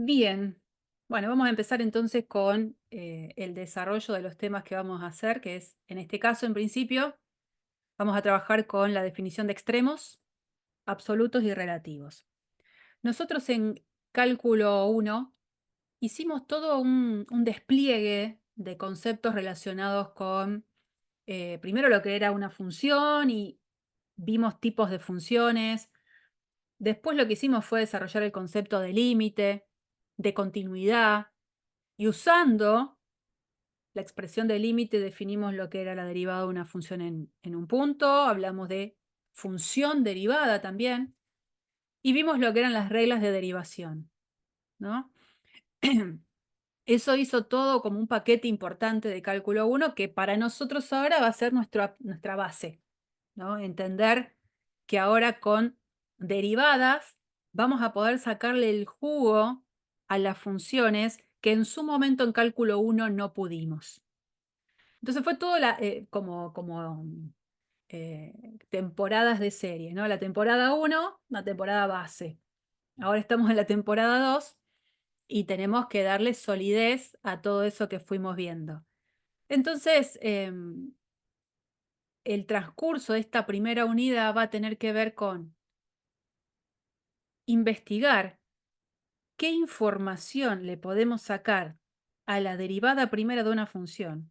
Bien, bueno, vamos a empezar entonces con el desarrollo de los temas que vamos a hacer, que es, en este caso, en principio, vamos a trabajar con la definición de extremos, absolutos y relativos. Nosotros en cálculo 1 hicimos todo un despliegue de conceptos relacionados con, primero lo que era una función y vimos tipos de funciones. Después lo que hicimos fue desarrollar el concepto de límite, de continuidad. Y usando la expresión de límite definimos lo que era la derivada de una función en un punto, hablamos de función derivada también, y vimos lo que eran las reglas de derivación, ¿no? Eso hizo todo como un paquete importante de cálculo 1 que para nosotros ahora va a ser nuestra base, ¿no? Entender que ahora con derivadas vamos a poder sacarle el jugo a las funciones que en su momento en cálculo 1 no pudimos. Entonces fue todo como temporadas de serie, ¿no? La temporada 1, una temporada base. Ahora estamos en la temporada 2 y tenemos que darle solidez a todo eso que fuimos viendo. Entonces, el transcurso de esta primera unidad va a tener que ver con investigar qué información le podemos sacar a la derivada primera de una función,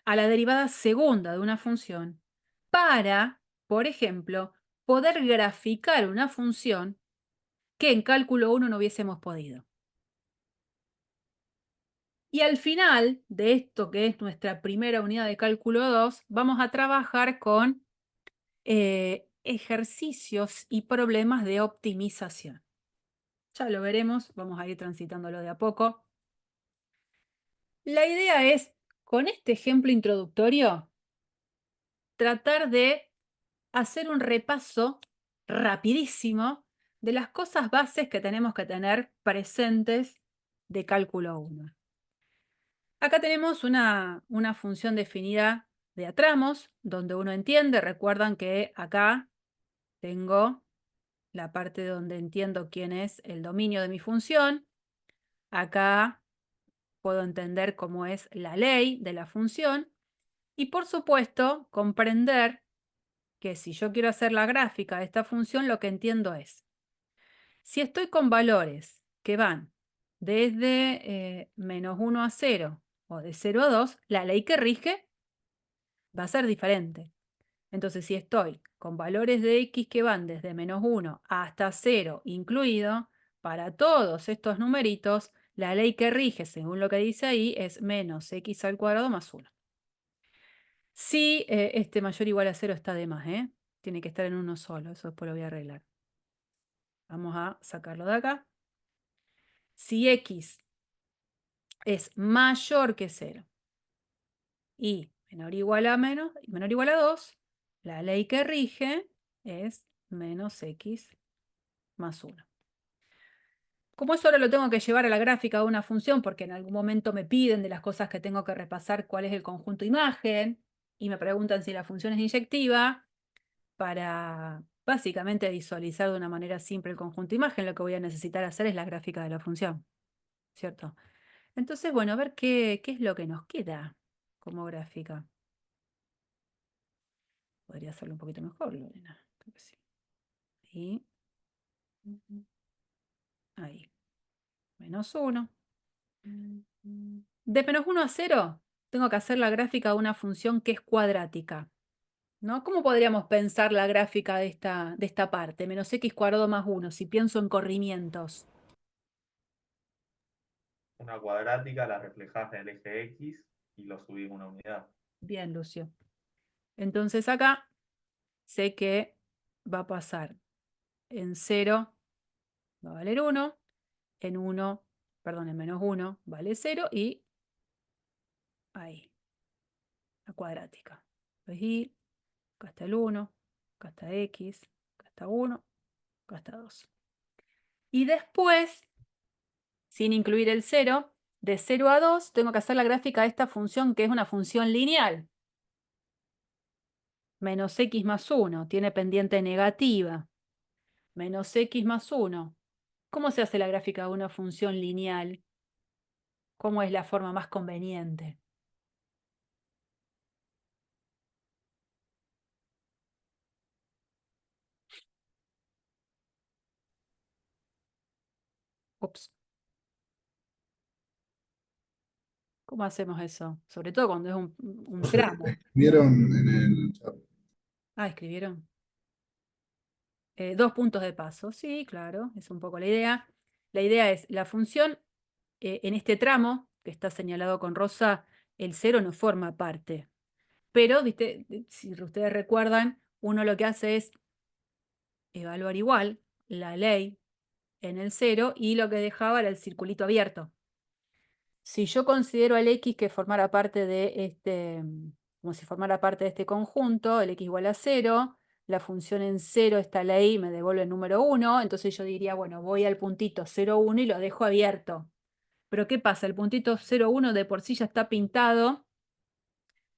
a la derivada segunda de una función, para, por ejemplo, poder graficar una función que en cálculo 1 no hubiésemos podido. Y al final de esto, que es nuestra primera unidad de cálculo 2, vamos a trabajar con ejercicios y problemas de optimización. Ya lo veremos, vamos a ir transitándolo de a poco. La idea es, con este ejemplo introductorio, tratar de hacer un repaso rapidísimo de las cosas bases que tenemos que tener presentes de cálculo 1. Acá tenemos una función definida de a tramos, donde uno entiende, recuerdan que acá tengo la parte donde entiendo quién es el dominio de mi función. Acá puedo entender cómo es la ley de la función. Y por supuesto, comprender que si yo quiero hacer la gráfica de esta función, lo que entiendo es, si estoy con valores que van desde -1 a 0 o de 0 a 2, la ley que rige va a ser diferente. Entonces, si estoy con valores de x que van desde -1 hasta 0 incluido, para todos estos numeritos, la ley que rige, según lo que dice ahí, es menos x al cuadrado más 1. Si este mayor o igual a 0 está de más, tiene que estar en uno solo, eso después lo voy a arreglar. Vamos a sacarlo de acá. Si x es mayor que 0 y menor o igual a menor o igual a 2, la ley que rige es menos x más 1. Como eso ahora lo tengo que llevar a la gráfica de una función, porque en algún momento me piden de las cosas que tengo que repasar cuál es el conjunto imagen, y me preguntan si la función es inyectiva, para básicamente visualizar de una manera simple el conjunto imagen, lo que voy a necesitar hacer es la gráfica de la función, ¿cierto? Entonces, bueno, a ver qué es lo que nos queda como gráfica. Podría hacerlo un poquito mejor, Lorena. Creo que sí. Y ahí, -1. De -1 a 0, tengo que hacer la gráfica de una función que es cuadrática, ¿no? ¿Cómo podríamos pensar la gráfica de esta parte? Menos x cuadrado más 1, si pienso en corrimientos. Una cuadrática la reflejás en el eje X y lo subís una unidad. Bien, Lucio. Entonces acá sé que va a pasar en 0 va a valer 1, en 1, perdón, en -1 vale 0 y ahí, la cuadrática. Puedes ir, acá está el 1, acá está x, acá está 1, acá está 2. Y después, sin incluir el 0, de 0 a 2 tengo que hacer la gráfica de esta función que es una función lineal. Menos x más 1, tiene pendiente negativa. Menos x más 1, ¿Cómo se hace la gráfica de una función lineal? ¿Cómo es la forma más conveniente? Ups. ¿Cómo hacemos eso? Sobre todo cuando es un tramo. ¿Vieron en el chat? Ah, escribieron. 2 puntos de paso. Sí, claro, es un poco la idea. La idea es la función en este tramo que está señalado con rosa, el cero no forma parte. Pero, ¿viste? Si ustedes recuerdan, uno lo que hace es evaluar igual la ley en el cero y lo que dejaba era el circulito abierto. Si yo considero al x que formara parte de este, como si formara parte de este conjunto, el x igual a 0, la función en 0 está la y me devuelve el número 1, entonces yo diría, bueno, voy al puntito 0, 1 y lo dejo abierto. Pero ¿qué pasa? El puntito 0, 1 de por sí ya está pintado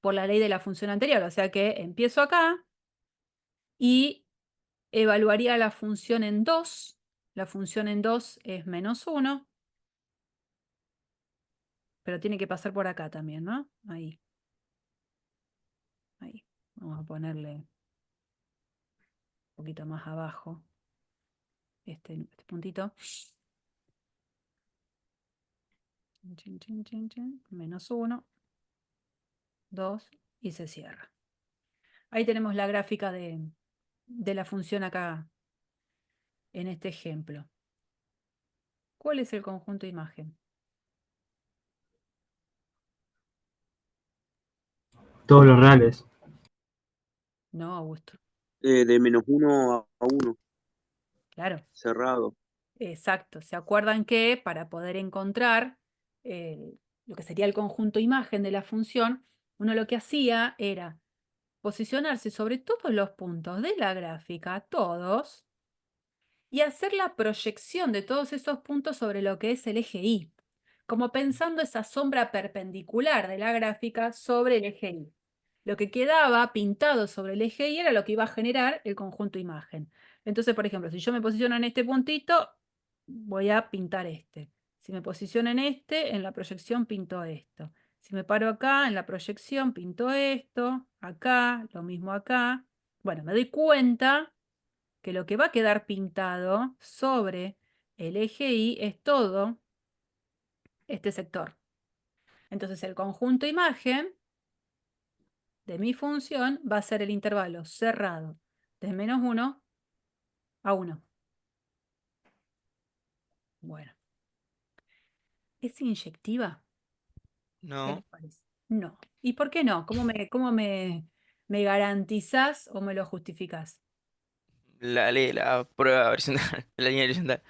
por la ley de la función anterior, o sea que empiezo acá y evaluaría la función en 2. La función en 2 es -1, pero tiene que pasar por acá también, ¿no? Ahí, ahí. Vamos a ponerle un poquito más abajo este puntito. Chin, chin, chin, chin. -1, 2 y se cierra. Ahí tenemos la gráfica de la función acá en este ejemplo. ¿Cuál es el conjunto imagen? Todos los reales. No, Augusto. De -1 a 1, Claro, cerrado. exacto. ¿Se acuerdan que para poder encontrar lo que sería el conjunto imagen de la función, uno lo que hacía era posicionarse sobre todos los puntos de la gráfica, todos, y hacer la proyección de todos esos puntos sobre lo que es el eje Y, como pensando esa sombra perpendicular de la gráfica sobre el eje Y. Lo que quedaba pintado sobre el eje Y era lo que iba a generar el conjunto imagen. Entonces, por ejemplo, si yo me posiciono en este puntito, voy a pintar este. Si me posiciono en este, en la proyección pinto esto. Si me paro acá, en la proyección pinto esto. Acá, lo mismo acá. Bueno, me doy cuenta que lo que va a quedar pintado sobre el eje Y es todo este sector. Entonces el conjunto imagen de mi función va a ser el intervalo cerrado de -1 a 1. Bueno, ¿es inyectiva? ¿Qué les No, parece? No. ¿Y por qué no? ¿Cómo me garantizás o me lo justificás? la ley, la prueba horizontal, la línea horizontal.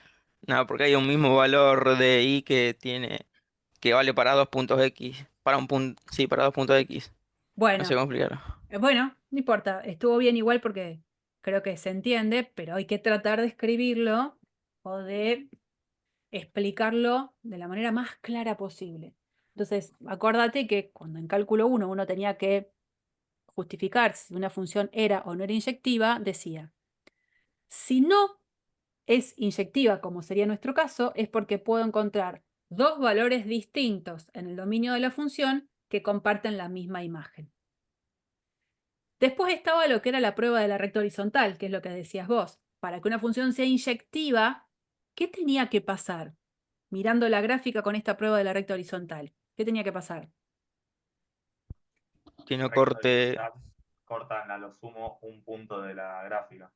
No, porque hay un mismo valor de i que vale para 2 puntos x, para un punto, sí, para 2 puntos x. No sé Bueno, cómo explicarlo. bueno, no importa, estuvo bien igual porque creo que se entiende, pero hay que tratar de escribirlo o de explicarlo de la manera más clara posible. Entonces, acuérdate que cuando en cálculo 1 uno tenía que justificar si una función era o no era inyectiva, decía, si no es inyectiva, como sería nuestro caso, es porque puedo encontrar dos valores distintos en el dominio de la función que comparten la misma imagen. Después estaba lo que era la prueba de la recta horizontal, que es lo que decías vos. Para que una función sea inyectiva, ¿qué tenía que pasar? Mirando la gráfica con esta prueba de la recta horizontal. ¿Qué tenía que pasar? Que no Recta corte, horizontal cortan a lo sumo un punto de la gráfica.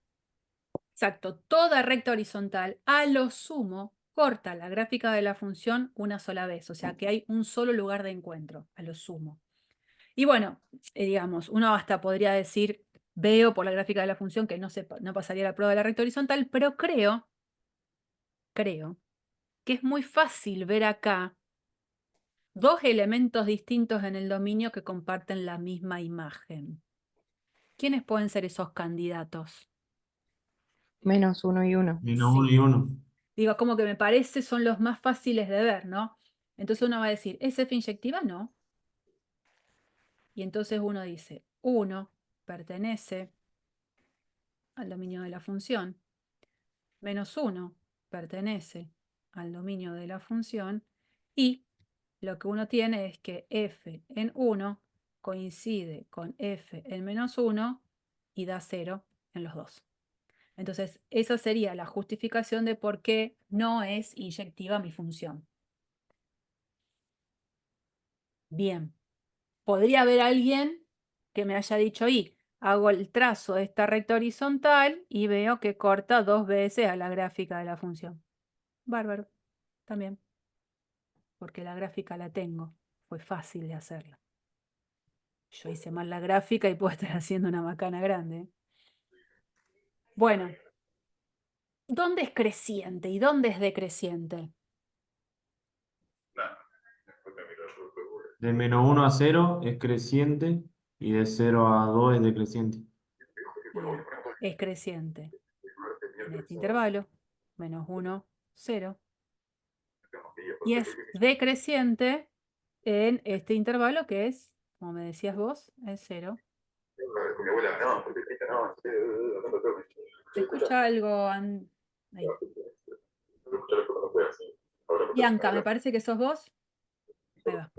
Exacto, toda recta horizontal a lo sumo corta la gráfica de la función una sola vez, o sea que hay un solo lugar de encuentro, a lo sumo. Y bueno, digamos, uno hasta podría decir, veo por la gráfica de la función que no pasaría la prueba de la recta horizontal, pero creo que es muy fácil ver acá dos elementos distintos en el dominio que comparten la misma imagen. ¿Quiénes pueden ser esos candidatos? -1 y 1. Menos uno Sí. y uno. Digo, como que me parece son los más fáciles de ver, ¿no? Entonces uno va a decir, ¿es F inyectiva? No. Y entonces uno dice, 1 pertenece al dominio de la función, -1 pertenece al dominio de la función y lo que uno tiene es que f en 1 coincide con f en menos 1 y da 0 en los dos. Entonces, esa sería la justificación de por qué no es inyectiva mi función. Bien. Podría haber alguien que me haya dicho, y hago el trazo de esta recta horizontal y veo que corta 2 veces a la gráfica de la función. Bárbaro, también. Porque la gráfica la tengo. Fue fácil de hacerla. Yo hice mal la gráfica y puedo estar haciendo una macana grande, ¿eh? Bueno, ¿dónde es creciente y dónde es decreciente? De -1 a 0 es creciente y de 0 a 2 es decreciente. Bien, es creciente en este intervalo, -1, 0. Y es decreciente en este intervalo que es, como me decías vos, es 0. ¿Se escucha algo? Ahí. Bianca, me parece que sos vos. Ahí va.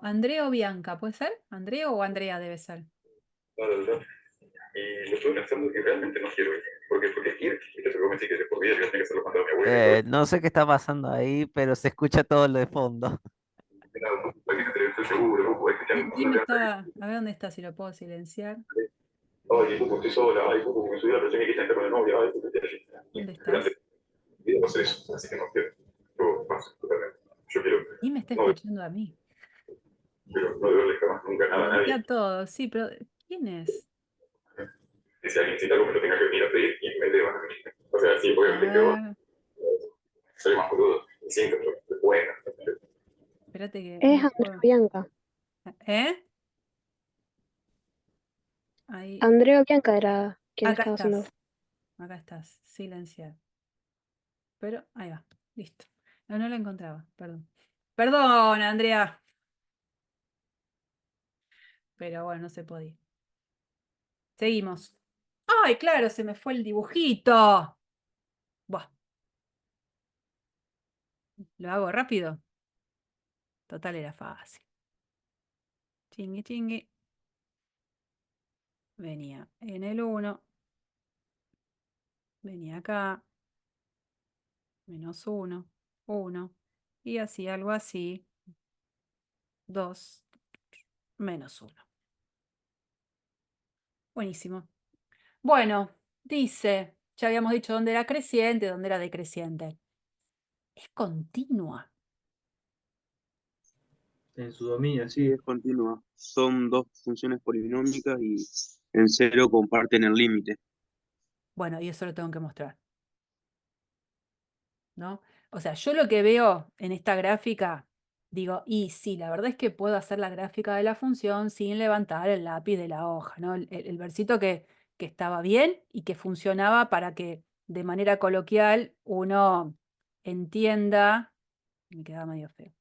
Andreo Bianca, ¿puede ser? ¿Andreo o Andrea debe ser? Y lo estuve pensando que realmente no quiero ir. Porque ir, y te convencí que se podía, yo tenía que hacerlo cuando mi abuela. No sé qué está pasando ahí, pero se escucha todo lo de fondo. Estoy seguro, no puedo escuchar. Dime, estaba, a ver dónde está, si lo puedo silenciar. Ay, Cucu, estoy sola. Ay, Cucu, me subí a la recién que está con el novio. Ay, Cucu, ¿Dónde estás? vida va a ser eso, así que no quiero. Yo paso, totalmente. Yo quiero, Y me está no, escuchando a mí. pero no deberle jamás nunca nada a Silencia nadie. todo, sí, pero ¿quién es? Y si alguien necesita algo me lo tenga que venir a pedir y me deban a mí. O sea, sí, A obviamente que yo ver, soy más boludo. Y siento que es buena. espérate que Es no Andrea puedo. Bianca. ¿Eh? Ahí. Andrea Bianca era quien Acá estaba haciendo. estás. Acá estás. Silenciar. Pero ahí va. Listo. No, no la encontraba. Perdón. Perdón, Andrea. Pero bueno, no se podía. Seguimos. ¡Ay, claro! Se me fue el dibujito. Buah. ¿Lo hago rápido? Total, era fácil. Chingui, chingui. Venía en el 1. Venía acá. -1. 1. Y así, algo así. 2. -1. Buenísimo. Bueno, dice, ya habíamos dicho dónde era creciente, dónde era decreciente. Es continua. En su dominio, sí. Sí, es continua. Son dos funciones polinómicas y en 0 comparten el límite. Bueno, y eso lo tengo que mostrar, ¿no? O sea, yo lo que veo en esta gráfica, digo, y sí, la verdad es que puedo hacer la gráfica de la función sin levantar el lápiz de la hoja, ¿no? El versito que estaba bien y que funcionaba para que de manera coloquial uno entienda, me quedaba medio feo,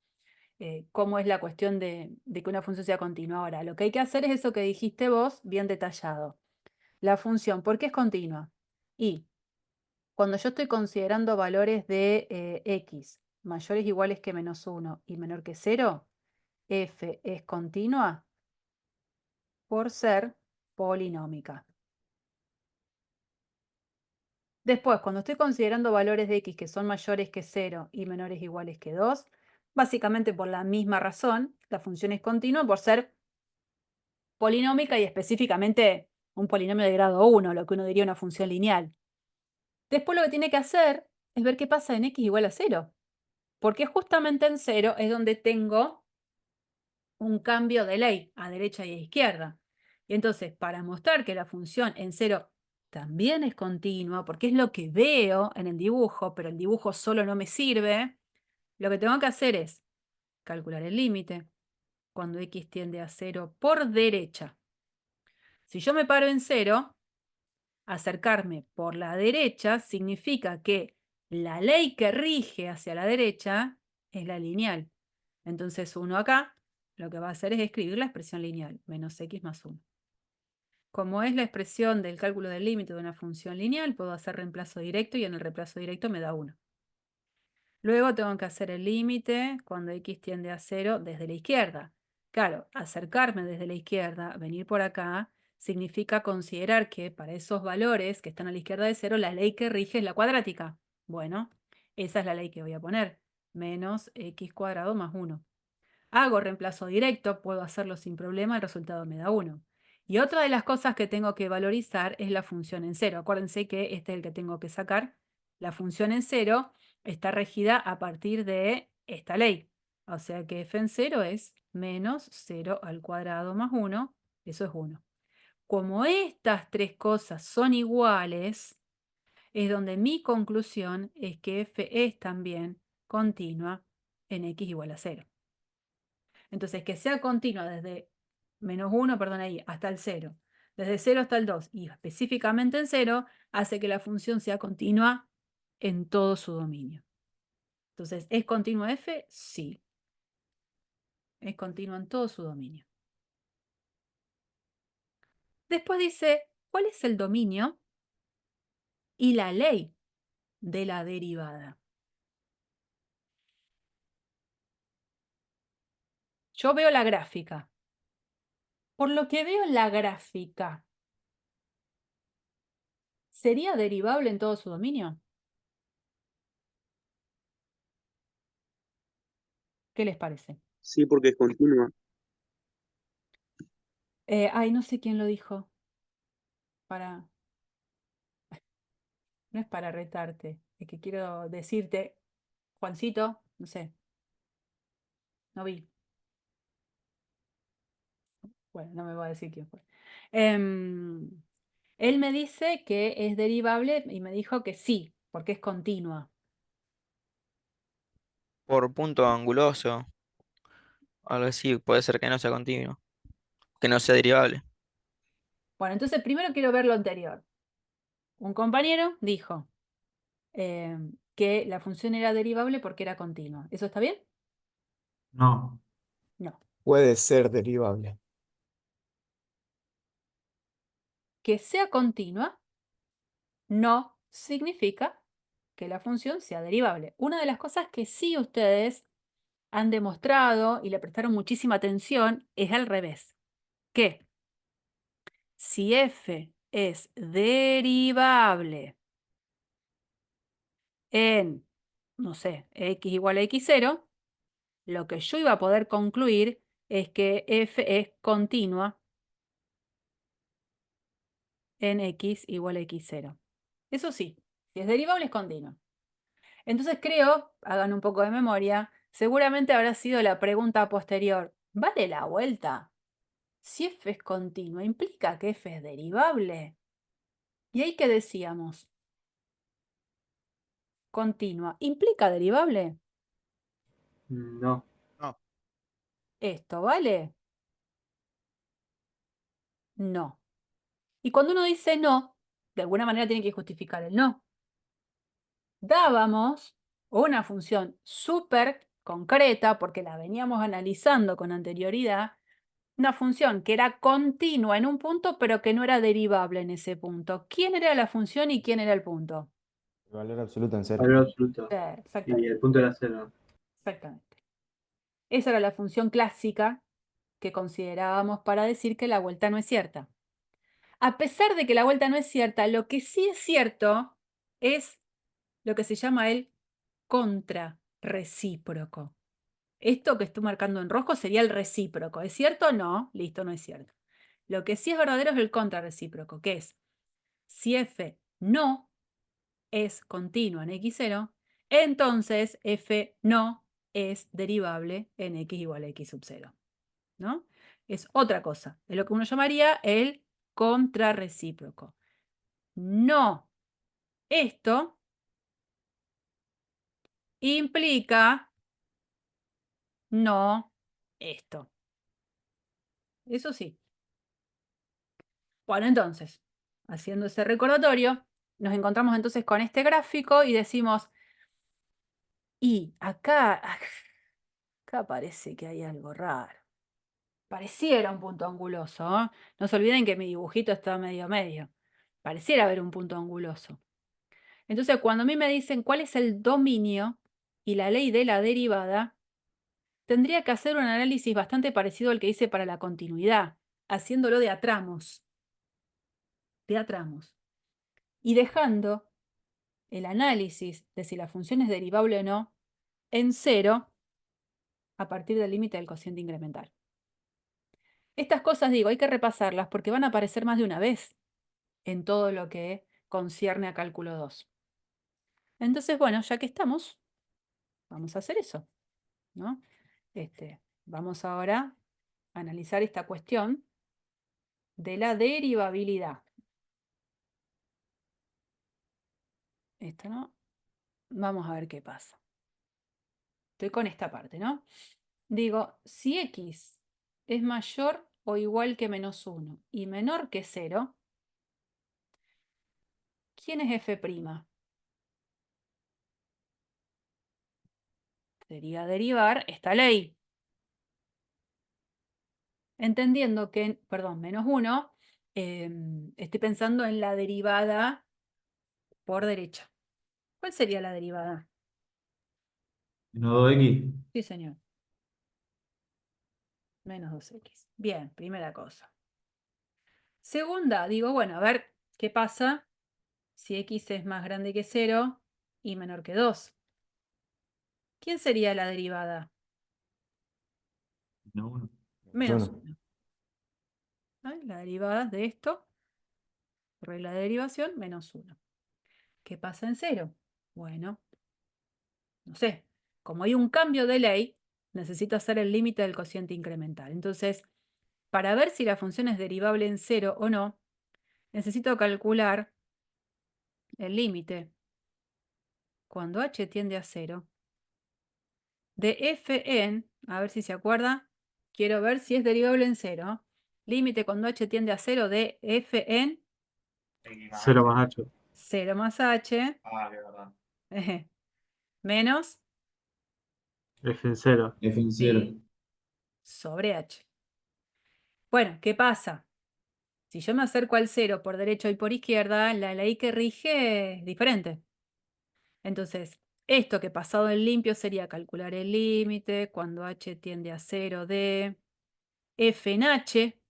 cómo es la cuestión de que una función sea continua. Ahora, lo que hay que hacer es eso que dijiste vos, bien detallado. La función, ¿por qué es continua? Y cuando yo estoy considerando valores de x mayores o iguales que -1 y menor que 0, f es continua por ser polinómica. Después, cuando estoy considerando valores de x que son mayores que 0 y menores o iguales que 2, básicamente por la misma razón, la función es continua por ser polinómica y específicamente un polinomio de grado 1, lo que uno diría una función lineal. Después lo que tiene que hacer es ver qué pasa en x igual a 0, porque justamente en 0 es donde tengo un cambio de ley a derecha y a izquierda. Y entonces, para mostrar que la función en 0 también es continua, porque es lo que veo en el dibujo, pero el dibujo solo no me sirve, lo que tengo que hacer es calcular el límite cuando x tiende a 0 por derecha. Si yo me paro en 0, acercarme por la derecha significa que la ley que rige hacia la derecha es la lineal. Entonces uno acá lo que va a hacer es escribir la expresión lineal, menos x más 1. Como es la expresión del cálculo del límite de una función lineal, puedo hacer reemplazo directo y en el reemplazo directo me da 1. Luego tengo que hacer el límite cuando x tiende a 0 desde la izquierda. Claro, acercarme desde la izquierda, venir por acá, significa considerar que para esos valores que están a la izquierda de 0, la ley que rige es la cuadrática. Bueno, esa es la ley que voy a poner. Menos x cuadrado más 1. Hago reemplazo directo, puedo hacerlo sin problema, el resultado me da 1. Y otra de las cosas que tengo que valorizar es la función en 0. Acuérdense que este es el que tengo que sacar. La función en 0 está regida a partir de esta ley. O sea que f en 0 es menos 0 al cuadrado más 1. Eso es 1. Como estas tres cosas son iguales, es donde mi conclusión es que f es también continua en x igual a 0. Entonces, que sea continua desde menos 1, perdón, ahí, hasta el 0, desde 0 hasta el 2 y específicamente en 0, hace que la función sea continua en todo su dominio. Entonces, ¿es continua f? Sí. Es continua en todo su dominio. Después dice, ¿cuál es el dominio y la ley de la derivada? Yo veo la gráfica. Por lo que veo en la gráfica, ¿sería derivable en todo su dominio? ¿Qué les parece? Sí, porque es continua. Ay, no sé quién lo dijo. No es para retarte, es que quiero decirte, Juancito, no sé, no vi. Bueno, no me voy a decir quién fue. Él me dice que es derivable y me dijo que sí, porque es continua. Por punto anguloso, algo así, puede ser que no sea continuo, que no sea derivable. Bueno, entonces primero quiero ver lo anterior. Un compañero dijo que la función era derivable porque era continua. ¿Eso está bien? No. No. Puede ser derivable. Que sea continua no significa que la función sea derivable. Una de las cosas que sí ustedes han demostrado y le prestaron muchísima atención es al revés. Que si f es derivable en, no sé, x igual a x0, lo que yo iba a poder concluir es que f es continua en x igual a x0. Eso sí, si es derivable es continua. Entonces creo, hagan un poco de memoria, seguramente habrá sido la pregunta posterior, ¿vale la vuelta? Si f es continua, ¿implica que f es derivable? ¿Y ahí qué decíamos? Continua, ¿implica derivable? No. No. ¿Esto vale? No. Y cuando uno dice no, de alguna manera tiene que justificar el no. Dábamos una función súper concreta, porque la veníamos analizando con anterioridad, una función que era continua en un punto, pero que no era derivable en ese punto. ¿Quién era la función y quién era el punto? Valor absoluto en cero. Valor absoluto. Sí, Y exactamente. el punto era 0. Exactamente. Esa era la función clásica que considerábamos para decir que la vuelta no es cierta. A pesar de que la vuelta no es cierta, lo que sí es cierto es lo que se llama el contrarrecíproco. Esto que estoy marcando en rojo sería el recíproco. ¿Es cierto o no? Listo, no es cierto. Lo que sí es verdadero es el contrarrecíproco, que es si f no es continua en x0, entonces f no es derivable en x igual a x sub 0. ¿No? Es otra cosa, es lo que uno llamaría el contrarrecíproco. No, esto implica no esto. Eso sí. Bueno, entonces, haciendo ese recordatorio, nos encontramos entonces con este gráfico y decimos, y acá parece que hay algo raro. Pareciera un punto anguloso, ¿eh? No se olviden que mi dibujito está medio medio. Pareciera haber un punto anguloso. Entonces, cuando a mí me dicen cuál es el dominio y la ley de la derivada, tendría que hacer un análisis bastante parecido al que hice para la continuidad, haciéndolo de a tramos. De a tramos. Y dejando el análisis de si la función es derivable o no en cero a partir del límite del cociente incremental. Estas cosas, digo, hay que repasarlas porque van a aparecer más de una vez en todo lo que concierne a cálculo 2. Entonces, bueno, ya que estamos, vamos a hacer eso, ¿no? Vamos ahora a analizar esta cuestión de la derivabilidad. Esto, ¿no? Vamos a ver qué pasa. Estoy con esta parte, ¿no? Digo, si x es mayor o igual que menos 1 y menor que 0, ¿quién es f'? Sería derivar esta ley. Entendiendo que, perdón, menos 1, estoy pensando en la derivada por derecha. ¿Cuál sería la derivada? Menos 2x. Sí, señor. Menos 2x. Bien, primera cosa. Segunda, digo, bueno, a ver qué pasa si x es más grande que 0 y menor que 2. ¿Quién sería la derivada? Menos 1. Menos Uno. 1. La derivada de esto, regla de derivación, menos 1. ¿Qué pasa en 0? Bueno, no sé. Como hay un cambio de ley, necesito hacer el límite del cociente incremental. Entonces, para ver si la función es derivable en 0 o no, necesito calcular el límite cuando h tiende a 0 de f en, a ver si se acuerda, quiero ver si es derivable en 0. Límite cuando h tiende a 0 de f en X más 0 H. más h. 0 más h Ah, de verdad. menos F en 0. F en 0. sí, sobre h. Bueno, ¿qué pasa? Si yo me acerco al 0 por derecha y por izquierda, la ley que rige es diferente. Entonces, esto que pasado en limpio sería calcular el límite cuando h tiende a 0 de f en h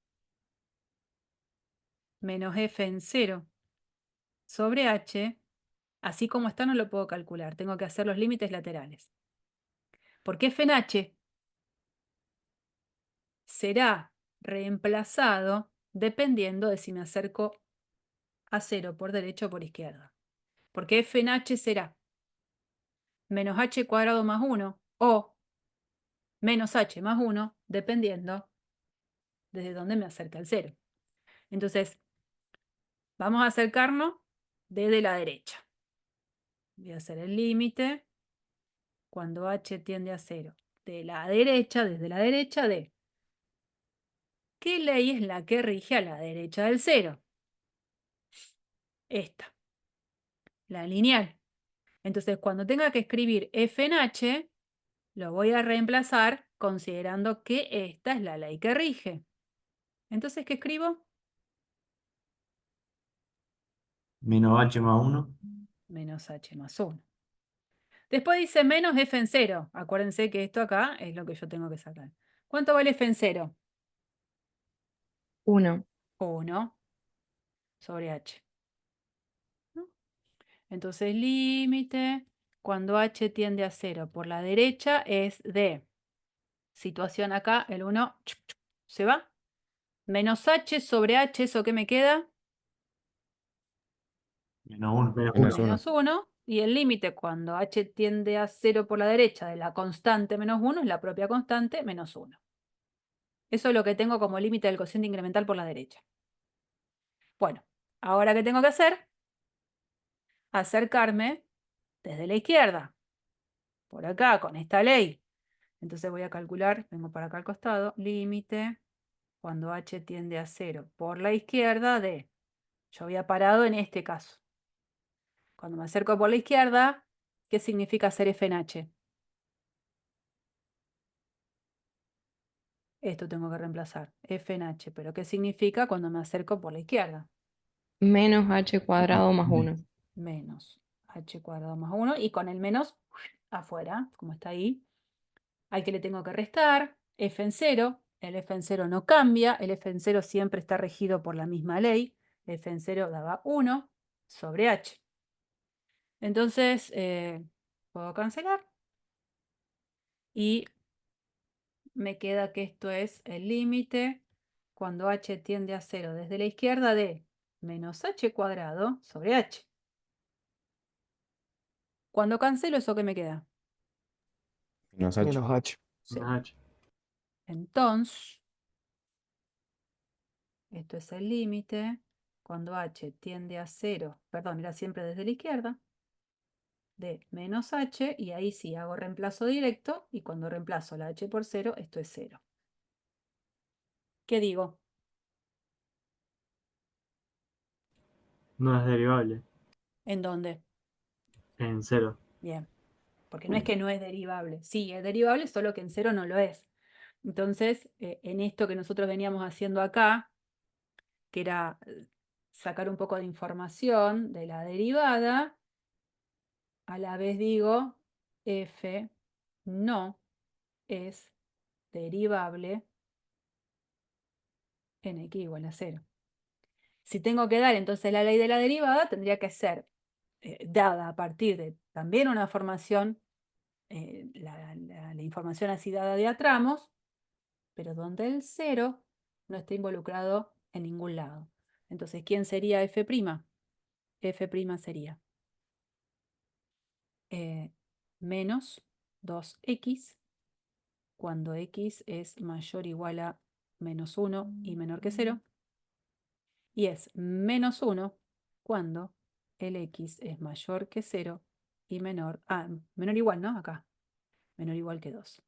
menos f en 0 sobre h. Así como está no lo puedo calcular, tengo que hacer los límites laterales. Porque f en h será reemplazado dependiendo de si me acerco a 0 por derecha o por izquierda. Porque f en h será menos h cuadrado más 1 o menos h más 1, dependiendo desde dónde me acerque al 0. Entonces, vamos a acercarnos desde la derecha. Voy a hacer el límite cuando h tiende a 0. De la derecha, desde la derecha de... ¿Qué ley es la que rige a la derecha del 0? Esta, la lineal. Entonces, cuando tenga que escribir f en h, lo voy a reemplazar considerando que esta es la ley que rige. Entonces, ¿qué escribo? Menos h más 1. Menos h más 1. Después dice menos f en 0. Acuérdense que esto acá es lo que yo tengo que sacar. ¿Cuánto vale f en 0? 1. 1 sobre h. ¿No? Entonces, límite cuando h tiende a 0 por la derecha es de... Situación acá, el 1 se va. Menos h sobre h, ¿eso qué me queda? Menos 1. Menos 1. Menos 1. Menos 1. Y el límite cuando h tiende a 0 por la derecha de la constante menos 1 es la propia constante menos 1. Eso es lo que tengo como límite del cociente incremental por la derecha. Bueno, ahora ¿qué tengo que hacer? Acercarme desde la izquierda. Por acá, con esta ley. Entonces voy a calcular, vengo para acá al costado, límite cuando h tiende a 0 por la izquierda de... Yo había parado en este caso. Cuando me acerco por la izquierda, ¿qué significa hacer f en h? Esto tengo que reemplazar, f en h. ¿Pero qué significa cuando me acerco por la izquierda? Menos h cuadrado más 1. Menos h cuadrado más 1. Y con el menos afuera, como está ahí. Al que le tengo que restar, f en 0. El f en 0 no cambia. El f en 0 siempre está regido por la misma ley. F en 0 daba 1 sobre h. Entonces, puedo cancelar. Y me queda que esto es el límite cuando h tiende a 0 desde la izquierda de menos h cuadrado sobre h. Cuando cancelo, ¿eso qué me queda? Menos h. Menos h. Sí. H. Entonces, esto es el límite cuando h tiende a 0, perdón, era siempre desde la izquierda, de menos h, y ahí sí hago reemplazo directo, y cuando reemplazo la h por 0, esto es 0. ¿Qué digo? No es derivable. ¿En dónde? En 0. Bien, porque no es que no es derivable. Sí, es derivable, solo que en 0 no lo es. Entonces, en esto que nosotros veníamos haciendo acá, que era sacar un poco de información de la derivada, a la vez digo, f no es derivable en x igual a 0. Si tengo que dar entonces la ley de la derivada, tendría que ser dada a partir de también una formación, la información así dada de a tramos, pero donde el 0 no está involucrado en ningún lado. Entonces, ¿quién sería f'? F' sería menos 2x cuando x es mayor o igual a menos 1 y menor que 0. Y es menos 1 cuando el x es mayor que 0 y menor o igual, ¿no? Acá, menor o igual que 2.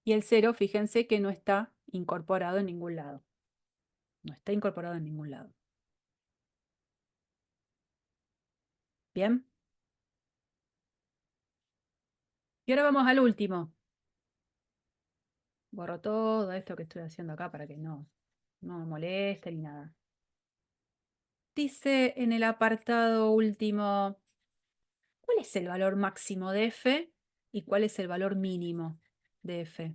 Y el 0, fíjense que no está incorporado en ningún lado. No está incorporado en ningún lado. ¿Bien? Y ahora vamos al último. Borro todo esto que estoy haciendo acá para que no me moleste ni nada. Dice en el apartado último, ¿cuál es el valor máximo de f y cuál es el valor mínimo de f?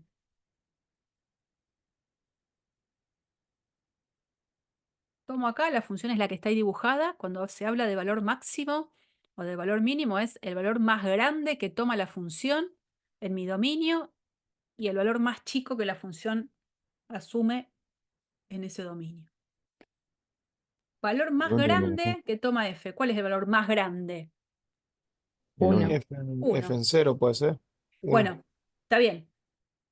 Tomo acá, la función es la que está ahí dibujada. Cuando se habla de valor máximo o de valor mínimo, es el valor más grande que toma la función en mi dominio y el valor más chico que la función asume en ese dominio. Valor más ¿Dónde lo dejó? grande que toma f. ¿Cuál es el valor más grande? El 1. uno. Uno. F en 0 puede ser. 1. Bueno, está bien.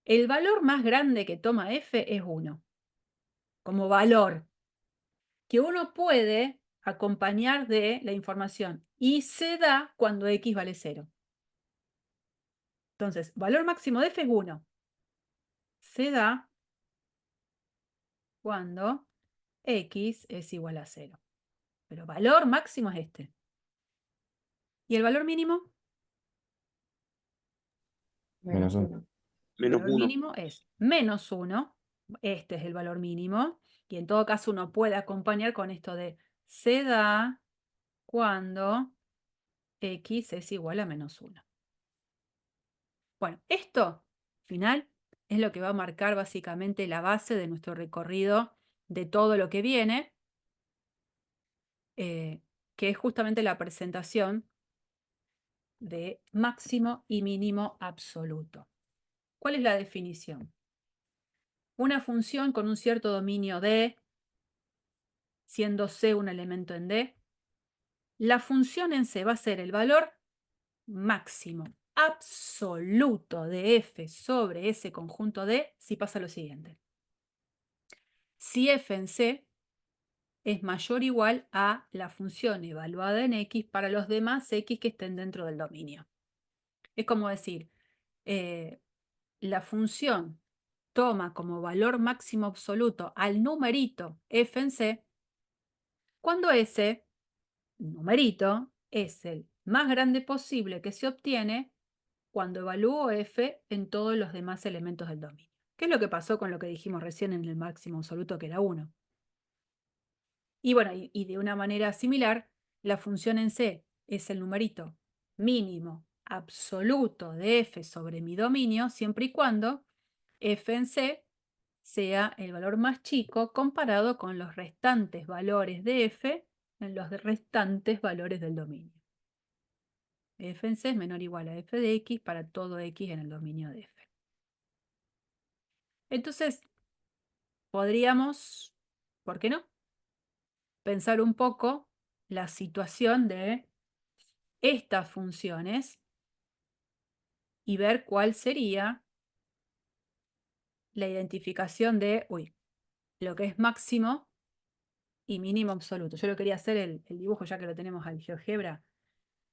El valor más grande que toma f es 1. Como valor. Que uno puede acompañar de la información. Y se da cuando x vale 0. Entonces, valor máximo de f es 1. Se da cuando x es igual a 0. Pero valor máximo es este. ¿Y el valor mínimo? Menos 1. El Menos valor 1. mínimo es menos 1. Este es el valor mínimo. Y en todo caso uno puede acompañar con esto de se da cuando x es igual a menos 1. Bueno, esto, final, es lo que va a marcar básicamente la base de nuestro recorrido de todo lo que viene, que es justamente la presentación de máximo y mínimo absoluto. ¿Cuál es la definición? Una función con un cierto dominio D, siendo C un elemento en D, la función en C va a ser el valor máximo absoluto de f sobre ese conjunto D si pasa lo siguiente. Si f en C es mayor o igual a la función evaluada en x para los demás x que estén dentro del dominio. Es como decir, la función toma como valor máximo absoluto al numerito f en C cuando ese numerito es el más grande posible que se obtiene cuando evalúo f en todos los demás elementos del dominio. ¿Qué es lo que pasó con lo que dijimos recién en el máximo absoluto, que era 1? Y bueno, y de una manera similar, la función en C es el numerito mínimo absoluto de f sobre mi dominio, siempre y cuando f en C sea el valor más chico comparado con los restantes valores de f en los restantes valores del dominio. F en C es menor o igual a f de x para todo x en el dominio de f. Entonces, podríamos, ¿por qué no?, pensar un poco la situación de estas funciones y ver cuál sería la identificación de, lo que es máximo y mínimo absoluto. Yo lo quería hacer el dibujo, ya que lo tenemos al GeoGebra,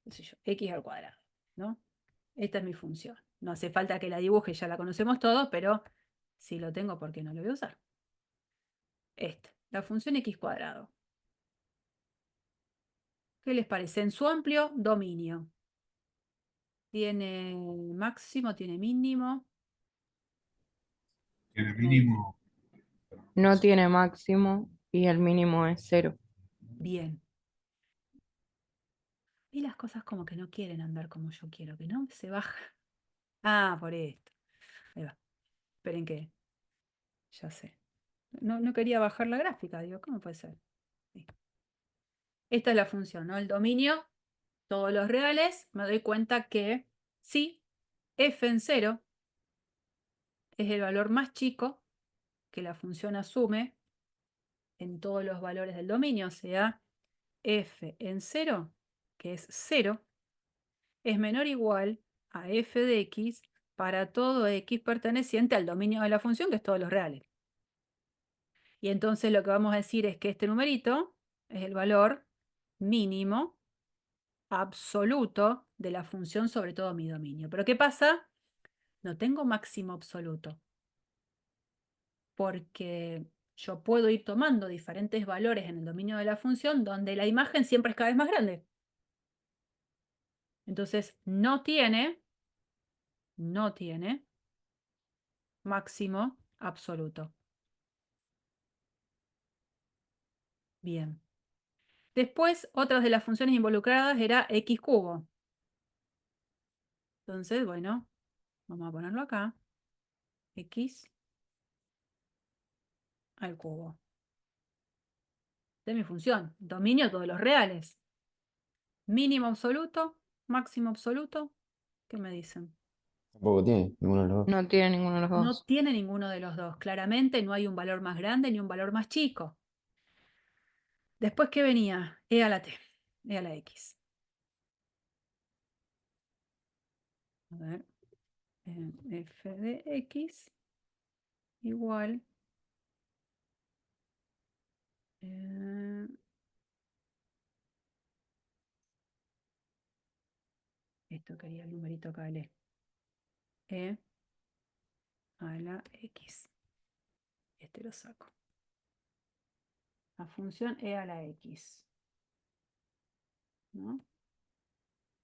qué sé yo, x al cuadrado, ¿no? Esta es mi función. No hace falta que la dibuje, ya la conocemos todos, pero si lo tengo, ¿por qué no lo voy a usar? La función x cuadrado. ¿Qué les parece? En su amplio dominio. ¿Tiene máximo? ¿Tiene mínimo? Tiene mínimo. No tiene máximo y el mínimo es 0. Bien. Y las cosas como que no quieren andar como yo quiero, que no se baja. Ah, por esto. Ahí va. Esperen que ya sé. No quería bajar la gráfica, digo, ¿cómo puede ser? Sí. Esta es la función, ¿no? El dominio, todos los reales, me doy cuenta que sí, f en 0 es el valor más chico que la función asume en todos los valores del dominio, o sea, f en 0, que es 0, es menor o igual a f de x para todo x perteneciente al dominio de la función, que es todos los reales. Y entonces lo que vamos a decir es que este numerito es el valor mínimo absoluto de la función sobre todo mi dominio. ¿Pero qué pasa? No tengo máximo absoluto, porque yo puedo ir tomando diferentes valores en el dominio de la función donde la imagen siempre es cada vez más grande. Entonces no tiene máximo absoluto. Bien. Después, otras de las funciones involucradas era x cubo. Entonces, bueno, vamos a ponerlo acá. X al cubo. Esta es mi función. Dominio de todos los reales. Mínimo absoluto, máximo absoluto. ¿Qué me dicen? Tampoco tiene ninguno de los dos. No tiene ninguno de los No dos. tiene ninguno de los dos. Claramente no hay un valor más grande ni un valor más chico. Después, ¿qué venía? E a la t, e a la x. A ver. F de x igual. Esto quería el numerito acá, el e a la x. Este lo saco. La función e a la x, ¿no?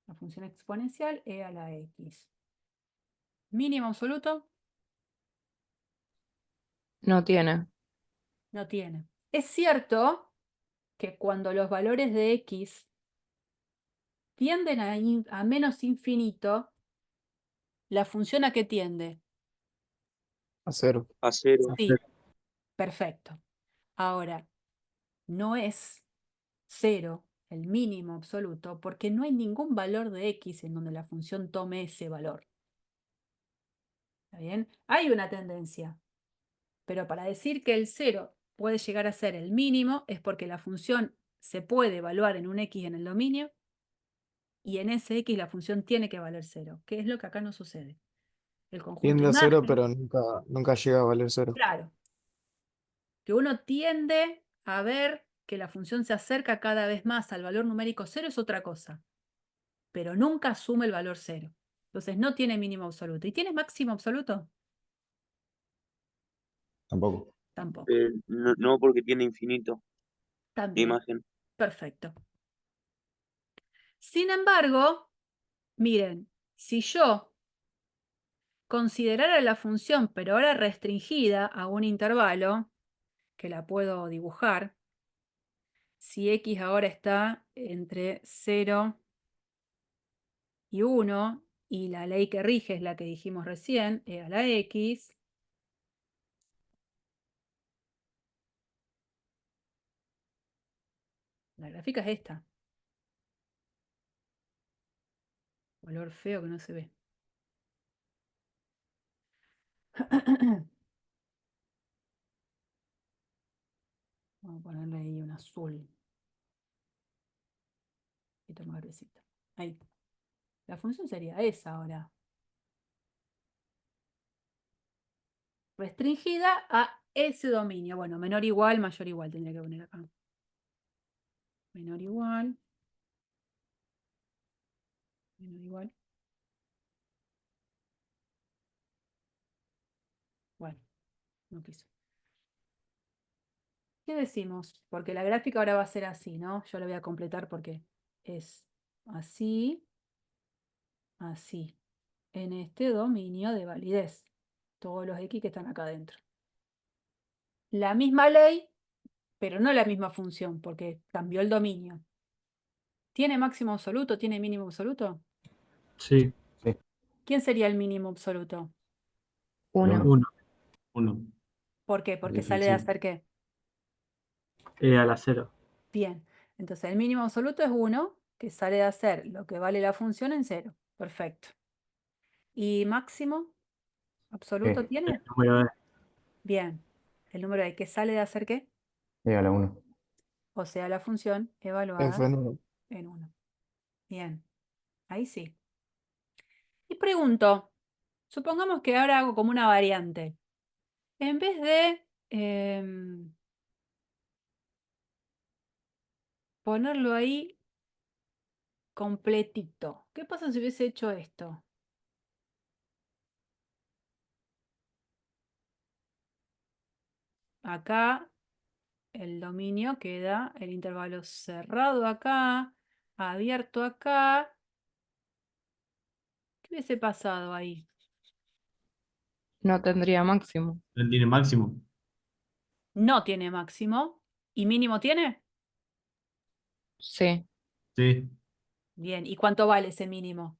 La función exponencial e a la x. Mínimo absoluto, No tiene. no tiene. Es cierto que cuando los valores de x tienden a menos infinito, ¿la función a qué tiende? A 0. A 0. Sí, perfecto. Ahora, no es 0 el mínimo absoluto porque no hay ningún valor de x en donde la función tome ese valor. ¿Está bien? Hay una tendencia, pero para decir que el 0 puede llegar a ser el mínimo es porque la función se puede evaluar en un x en el dominio y en ese x la función tiene que valer 0, que es lo que acá no sucede. El conjunto Tiende a 0, imagen, pero nunca llega a valer 0. claro, que uno tiende a ver que la función se acerca cada vez más al valor numérico 0 es otra cosa, pero nunca asume el valor 0. Entonces no tiene mínimo absoluto. ¿Y tiene máximo absoluto? Tampoco. Tampoco. No, porque tiene infinito. También. Imagen. Perfecto. Sin embargo, miren, si yo considerar a la función, pero ahora restringida a un intervalo, que la puedo dibujar, si x ahora está entre 0 y 1, y la ley que rige es la que dijimos recién, e a la x, la gráfica es esta. Color feo que no se ve. Vamos a ponerle ahí un azul. Un poquito más gruesito. Ahí. La función sería esa ahora. Restringida a ese dominio. Bueno, menor o igual, mayor o igual tendría que poner acá. Menor o igual. Menor o igual. Bueno, no quiso. ¿Qué decimos? Porque la gráfica ahora va a ser así, ¿no? Yo la voy a completar porque es así, así. En este dominio de validez. Todos los X que están acá adentro. La misma ley, pero no la misma función, porque cambió el dominio. ¿Tiene máximo absoluto? ¿Tiene mínimo absoluto? Sí. Sí. ¿Quién sería el mínimo absoluto? 1. Uno. 1. ¿Por qué? Porque El sale de principio. hacer ¿qué? A la 0. Bien. Entonces el mínimo absoluto es 1, que sale de hacer lo que vale la función en 0. Perfecto. ¿Y máximo absoluto E. tiene? Número E. Bien. El número de que sale de hacer ¿qué? E a la 1. O sea, la función evaluada F en 1. en 1. Bien. Ahí sí. Y pregunto, supongamos que ahora hago como una variante. En vez de ponerlo ahí completito, ¿qué pasa si hubiese hecho esto? Acá el dominio queda el intervalo cerrado acá, abierto acá. ¿Qué hubiese pasado ahí? No tendría máximo. ¿No tiene máximo? No tiene máximo. ¿Y mínimo tiene? Sí. Sí. Bien. ¿Y cuánto vale ese mínimo?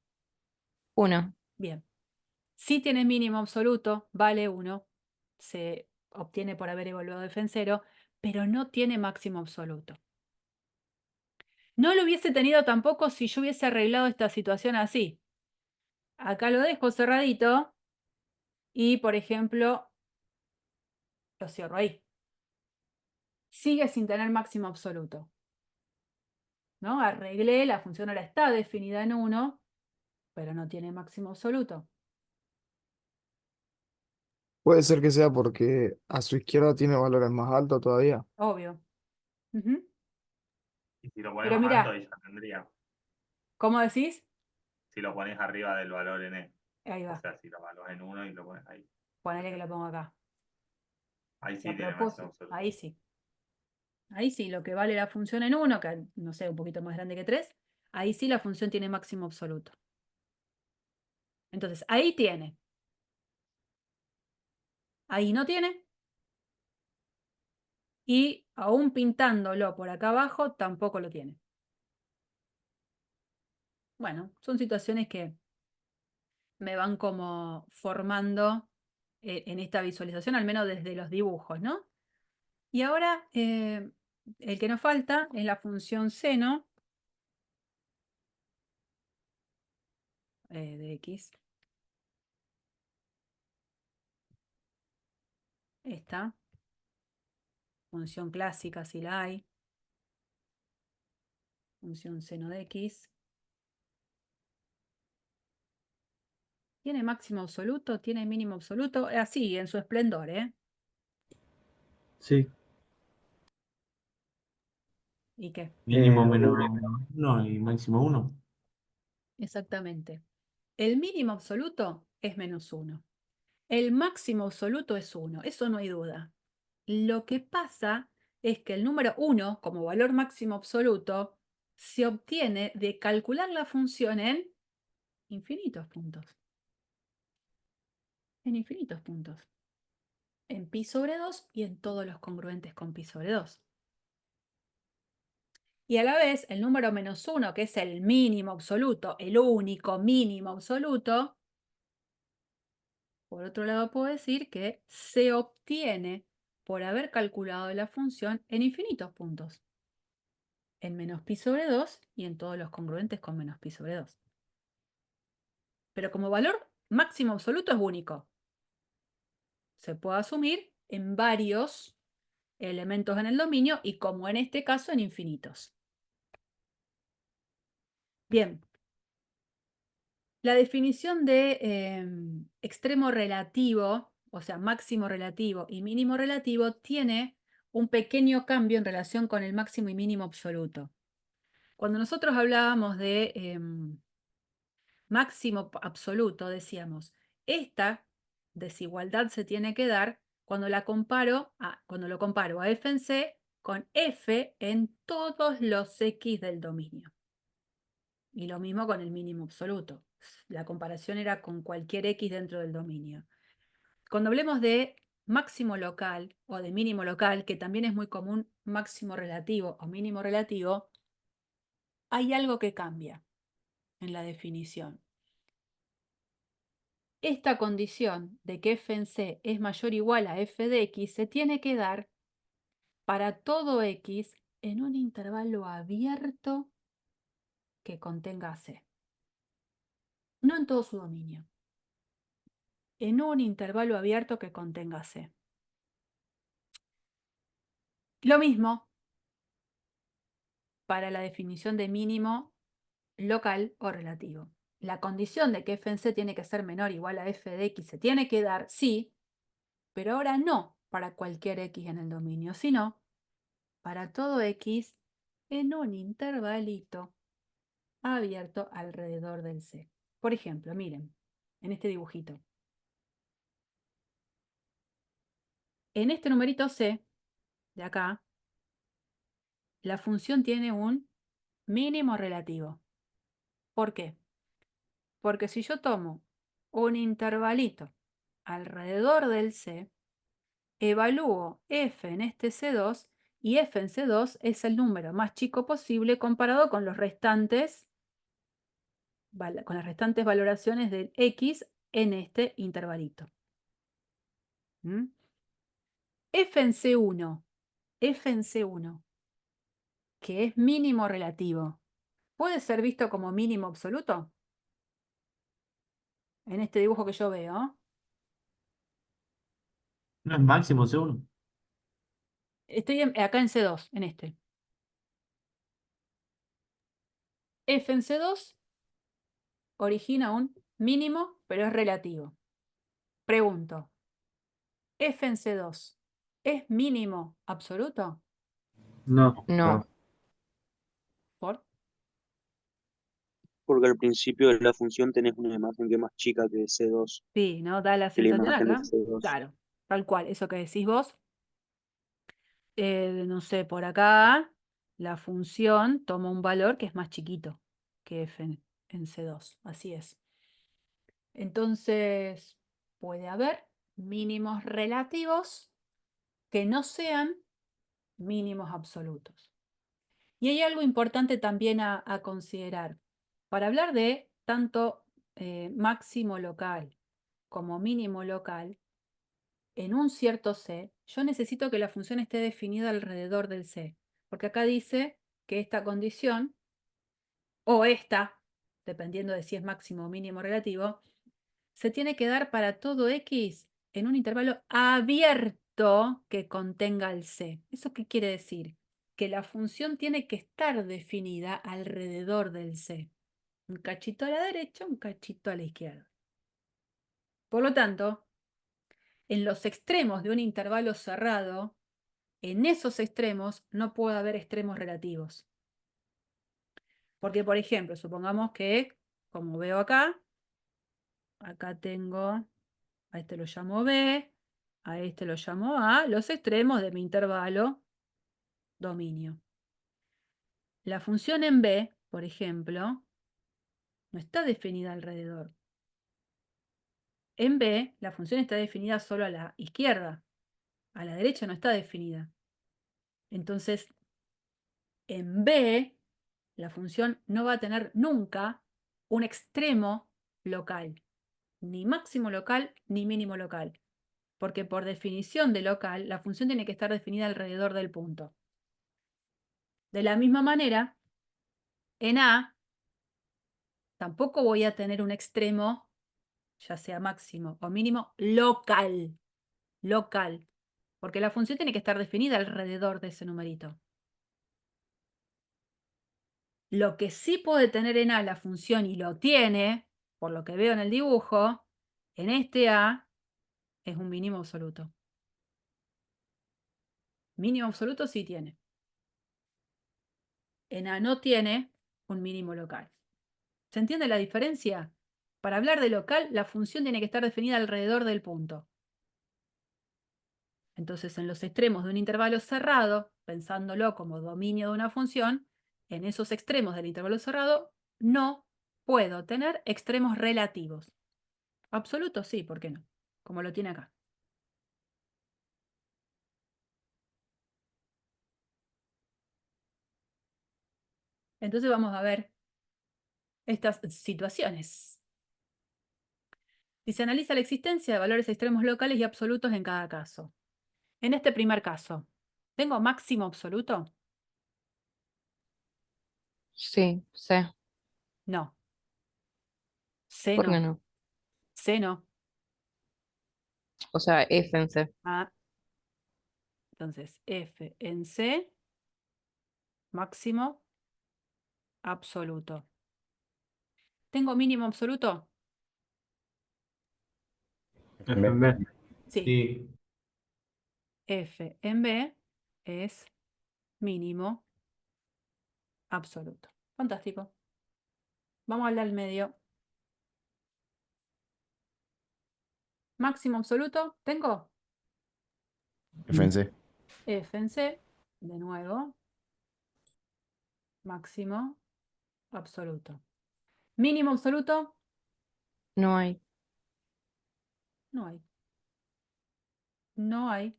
1. Bien. Si tiene mínimo absoluto, vale 1. Se obtiene por haber evaluado f en 0, pero no tiene máximo absoluto. No lo hubiese tenido tampoco si yo hubiese arreglado esta situación así. Acá lo dejo cerradito y, por ejemplo, lo cierro ahí. Sigue sin tener máximo absoluto, ¿no? Arreglé, la función ahora está definida en 1, pero no tiene máximo absoluto. Puede ser que sea porque a su izquierda tiene valores más altos todavía. Obvio. Ujú. Y si lo Pero ponemos alto, mirá, ahí ya tendría. ¿cómo decís? Si lo pones arriba del valor en E. Ahí O va, sea, si lo evalúas en 1 y lo pones ahí. ponele que lo pongo acá. Ahí Si a sí tiene máximo propósito, absoluto. ahí sí. Ahí sí, lo que vale la función en 1, que no sé, un poquito más grande que 3, ahí sí la función tiene máximo absoluto. Entonces, ahí tiene. Ahí no tiene. Y aún pintándolo por acá abajo, tampoco lo tiene. Bueno, son situaciones que me van como formando en esta visualización, al menos desde los dibujos, ¿no? Y ahora, el que nos falta es la función seno de x. Esta función clásica, si la hay. Función seno de x. ¿Tiene máximo absoluto? ¿Tiene mínimo absoluto? Así, en su esplendor, ¿eh? Sí. ¿Y qué? Mínimo menor a 1 y máximo 1. Exactamente. El mínimo absoluto es -1. El máximo absoluto es 1. Eso no hay duda. Lo que pasa es que el número 1, como valor máximo absoluto, se obtiene de calcular la función en infinitos puntos. en infinitos puntos. En pi sobre 2 y en todos los congruentes con pi sobre 2. Y a la vez, el número menos 1, que es el mínimo absoluto, el único mínimo absoluto, por otro lado puedo decir que se obtiene por haber calculado la función en infinitos puntos. En menos pi sobre 2 y en todos los congruentes con menos pi sobre 2. Pero como valor máximo absoluto es único. Se puede asumir en varios elementos en el dominio y, como en este caso, en infinitos. Bien. La definición de extremo relativo, o sea, máximo relativo y mínimo relativo, tiene un pequeño cambio en relación con el máximo y mínimo absoluto. Cuando nosotros hablábamos de máximo absoluto, decíamos, esta desigualdad se tiene que dar cuando lo comparo a f en c con f en todos los x del dominio. Y lo mismo con el mínimo absoluto. La comparación era con cualquier x dentro del dominio. Cuando hablemos de máximo local o de mínimo local, que también es muy común máximo relativo o mínimo relativo, hay algo que cambia en la definición. Esta condición de que f en c es mayor o igual a f de x se tiene que dar para todo x en un intervalo abierto que contenga c. No en todo su dominio. En un intervalo abierto que contenga c. Lo mismo para la definición de mínimo local o relativo. La condición de que f en c tiene que ser menor o igual a f de x se tiene que dar, sí, pero ahora no para cualquier x en el dominio, sino para todo x en un intervalito abierto alrededor del c. Por ejemplo, miren, en este dibujito. En este numerito c, de acá, la función tiene un mínimo relativo. ¿Por qué? Porque si yo tomo un intervalito alrededor del c, evalúo f en este c2 y f en c2 es el número más chico posible comparado con las restantes valoraciones del x en este intervalito. ¿Mm? F en C1, que es mínimo relativo, ¿puede ser visto como mínimo absoluto? En este dibujo que yo veo. No es máximo C1. Estoy acá en C2, en este. F en C2 origina un mínimo, pero es relativo. Pregunto, F en C2, ¿es mínimo absoluto? No. No. ¿Por? Porque al principio de la función tenés una imagen que es más chica que C2, Sí, ¿no? Da la que la sensación imagen de acá. C2. Claro, tal cual, eso que decís vos. No sé, por acá la función toma un valor que es más chiquito que f en C2. Así es. Entonces, puede haber mínimos relativos que no sean mínimos absolutos. Y hay algo importante también a considerar. Para hablar de tanto máximo local como mínimo local, en un cierto C, yo necesito que la función esté definida alrededor del C. Porque acá dice que esta condición, o esta, dependiendo de si es máximo o mínimo relativo, se tiene que dar para todo x en un intervalo abierto que contenga el C. ¿Eso qué quiere decir? Que la función tiene que estar definida alrededor del C. Un cachito a la derecha, un cachito a la izquierda. Por lo tanto, en los extremos de un intervalo cerrado, en esos extremos no puede haber extremos relativos. Porque, por ejemplo, supongamos que, como veo acá tengo, a este lo llamo B, a este lo llamo A, los extremos de mi intervalo dominio. La función en B, por ejemplo, no está definida alrededor. En B, la función está definida solo a la izquierda. A la derecha no está definida. Entonces, en B, la función no va a tener nunca un extremo local. Ni máximo local, ni mínimo local. Porque por definición de local, la función tiene que estar definida alrededor del punto. De la misma manera, en A, tampoco voy a tener un extremo, ya sea máximo o mínimo, local. Local. Porque la función tiene que estar definida alrededor de ese numerito. Lo que sí puede tener en A la función, y lo tiene, por lo que veo en el dibujo, en este A es un mínimo absoluto. Mínimo absoluto sí tiene. En A no tiene un mínimo local. ¿Se entiende la diferencia? Para hablar de local, la función tiene que estar definida alrededor del punto. Entonces, en los extremos de un intervalo cerrado, pensándolo como dominio de una función, en esos extremos del intervalo cerrado no puedo tener extremos relativos. Absolutos sí, ¿por qué no? Como lo tiene acá. Entonces vamos a ver estas situaciones. Y se analiza la existencia de valores extremos locales y absolutos en cada caso. En este primer caso, ¿tengo máximo absoluto? Sí, C. No. C ¿Por qué no. no? C no. O sea, F en C. Ah, entonces, F en C, máximo absoluto. ¿Tengo mínimo absoluto? F en B. Sí. Sí. F en B es mínimo absoluto. Fantástico. Vamos a hablar al medio. Máximo absoluto, ¿tengo? F en C. F en C, de nuevo. Máximo absoluto. Mínimo absoluto, No hay. no hay. No hay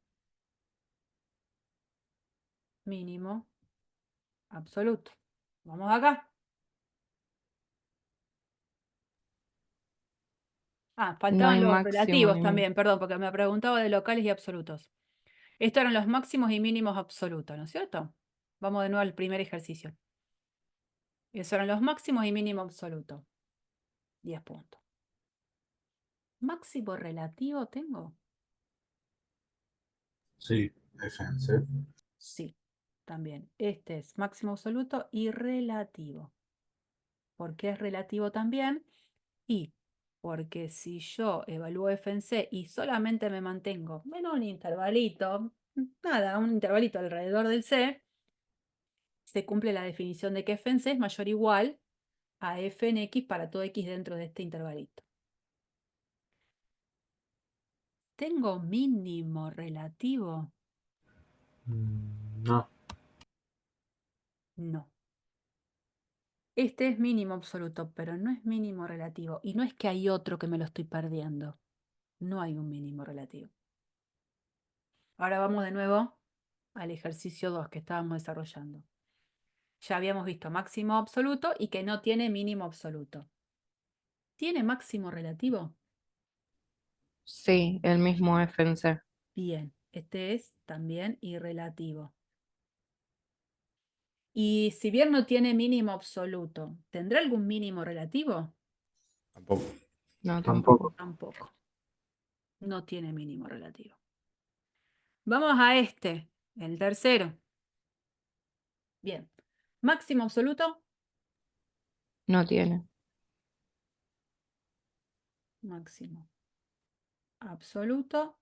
mínimo absoluto. Vamos acá. Ah, No faltaban hay los máximo relativos ni mínimo. también, perdón, porque me preguntaba de locales y absolutos. Estos eran los máximos y mínimos absolutos, ¿no es cierto? Vamos de nuevo al primer ejercicio. Esos eran los máximos y mínimo absoluto. 10 puntos. ¿Máximo relativo tengo? Sí, F en C. Sí, también. Este es máximo absoluto y relativo. ¿Por qué es relativo también? Y porque si yo evalúo f en c y solamente me mantengo en un intervalito, nada, un intervalito alrededor del c, se cumple la definición de que f en c es mayor o igual a f en x para todo x dentro de este intervalito. ¿Tengo mínimo relativo? No. No. Este es mínimo absoluto, pero no es mínimo relativo. Y no es que hay otro que me lo estoy perdiendo. No hay un mínimo relativo. Ahora vamos de nuevo al ejercicio 2 que estábamos desarrollando. Ya habíamos visto máximo absoluto y que no tiene mínimo absoluto. ¿Tiene máximo relativo? Sí, el mismo F en C. Bien, este es también irrelativo. Y si bien no tiene mínimo absoluto, ¿tendrá algún mínimo relativo? Tampoco. No, Tampoco. Tampoco. No tiene mínimo relativo. Vamos a este, el tercero. Bien. Máximo absoluto. No tiene. Máximo absoluto.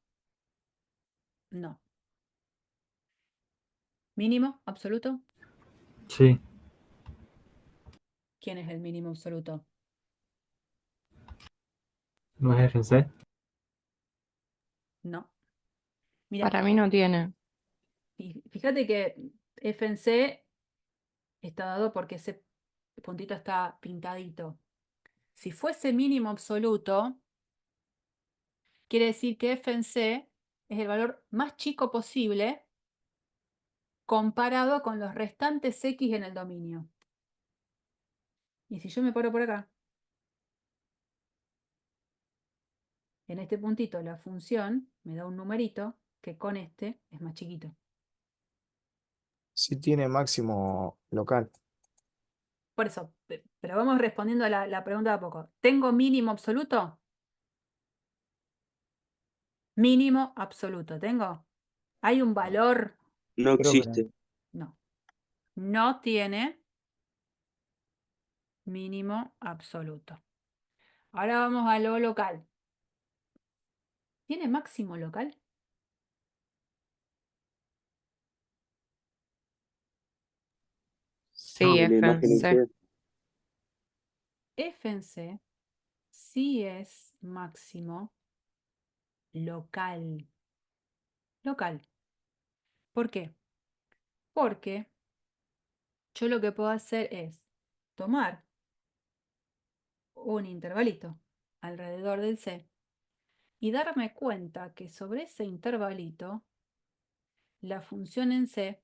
No. Mínimo absoluto. Sí. ¿Quién es el mínimo absoluto? ¿No es F en C? No. Mira, Para mí no tiene. fíjate que F en C está dado porque ese puntito está pintadito. Si fuese mínimo absoluto, quiere decir que f en c es el valor más chico posible comparado con los restantes x en el dominio. Y si yo me paro por acá, en este puntito la función me da un numerito que con este es más chiquito. Si tiene máximo local. Por eso, pero vamos respondiendo a la pregunta de a poco. ¿Tengo mínimo absoluto? Mínimo absoluto, ¿tengo? ¿Hay un valor? No Creo que no. existe. No. No tiene mínimo absoluto. Ahora vamos a lo local. ¿Tiene máximo local? Sí, En la F en imagen en C. C. F en C sí es máximo local. Local. ¿Por qué? Porque yo lo que puedo hacer es tomar un intervalito alrededor del C y darme cuenta que sobre ese intervalito la función en C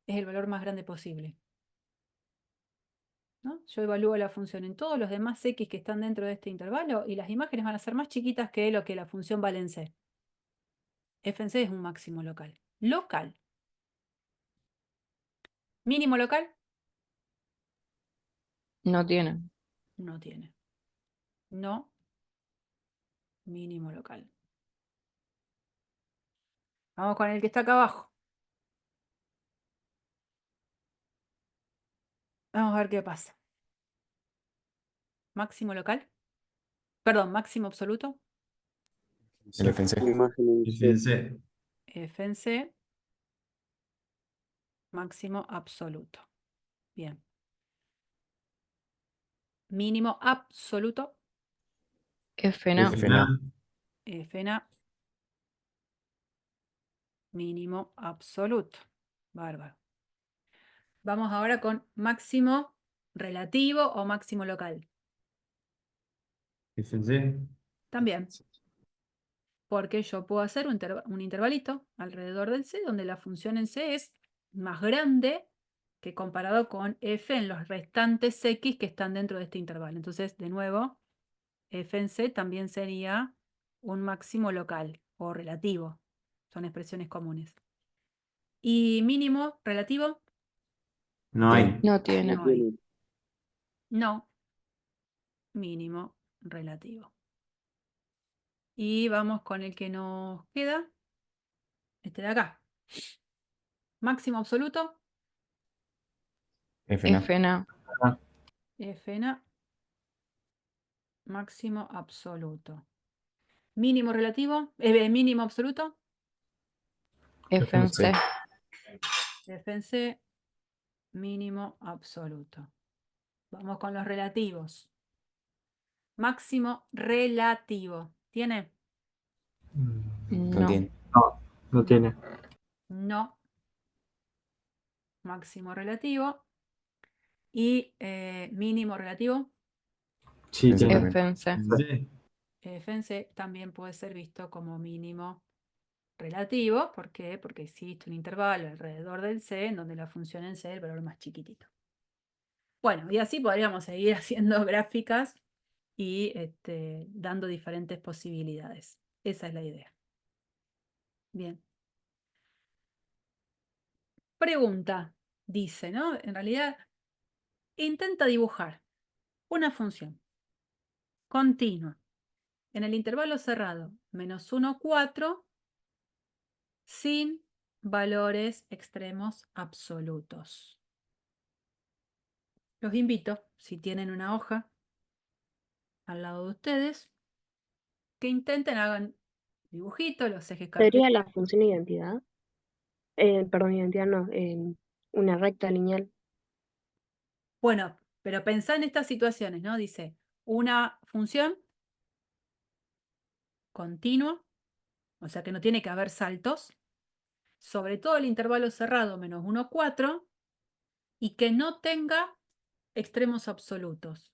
es el valor más grande posible, ¿no? Yo evalúo la función en todos los demás x que están dentro de este intervalo y las imágenes van a ser más chiquitas que lo que la función vale en C. F en C es un máximo local. Local. Mínimo local, No tiene. no tiene. No mínimo local. Vamos con el que está acá abajo. Vamos a ver qué pasa. Máximo local. Perdón, máximo absoluto. El F en C. La imagen en C. Fíjense. F en C. Máximo absoluto. Bien. Mínimo absoluto. F en A. F en A. F en A. Mínimo absoluto. Bárbaro. Vamos ahora con máximo relativo o máximo local. Fíjense. También. Porque yo puedo hacer un intervalito alrededor del C donde la función en C es más grande que comparado con f en los restantes x que están dentro de este intervalo. Entonces, de nuevo, f en C también sería un máximo local o relativo. Son expresiones comunes. ¿Y mínimo relativo? No hay. No tiene. No hay. No. Mínimo relativo. Y vamos con el que nos queda. Este de acá. Máximo absoluto. F en A. F en A. F en A. Máximo absoluto. Mínimo relativo. Mínimo absoluto. F en C. F en C. Mínimo absoluto. Vamos con los relativos. Máximo relativo. ¿Tiene? No No. tiene. No tiene. No. Máximo relativo. Y mínimo relativo. Sí, F en C tiene. F en C. Fíjense. F en C también puede ser visto como mínimo relativo. ¿Por qué? Porque existe un intervalo alrededor del C en donde la función en C es el valor más chiquitito. Bueno, y así podríamos seguir haciendo gráficas y dando diferentes posibilidades. Esa es la idea. Bien. Pregunta, dice, ¿no? En realidad, intenta dibujar una función continua en el intervalo cerrado -1, 4 sin valores extremos absolutos. Los invito, si tienen una hoja al lado de ustedes, que intenten, hagan dibujitos, los ejes ¿Sería cartesianos. la función identidad? Perdón, identidad no, una recta lineal. Bueno, pero pensá en estas situaciones, ¿no? Dice, una función continua, o sea que no tiene que haber saltos, sobre todo el intervalo cerrado -1, 4, y que no tenga extremos absolutos.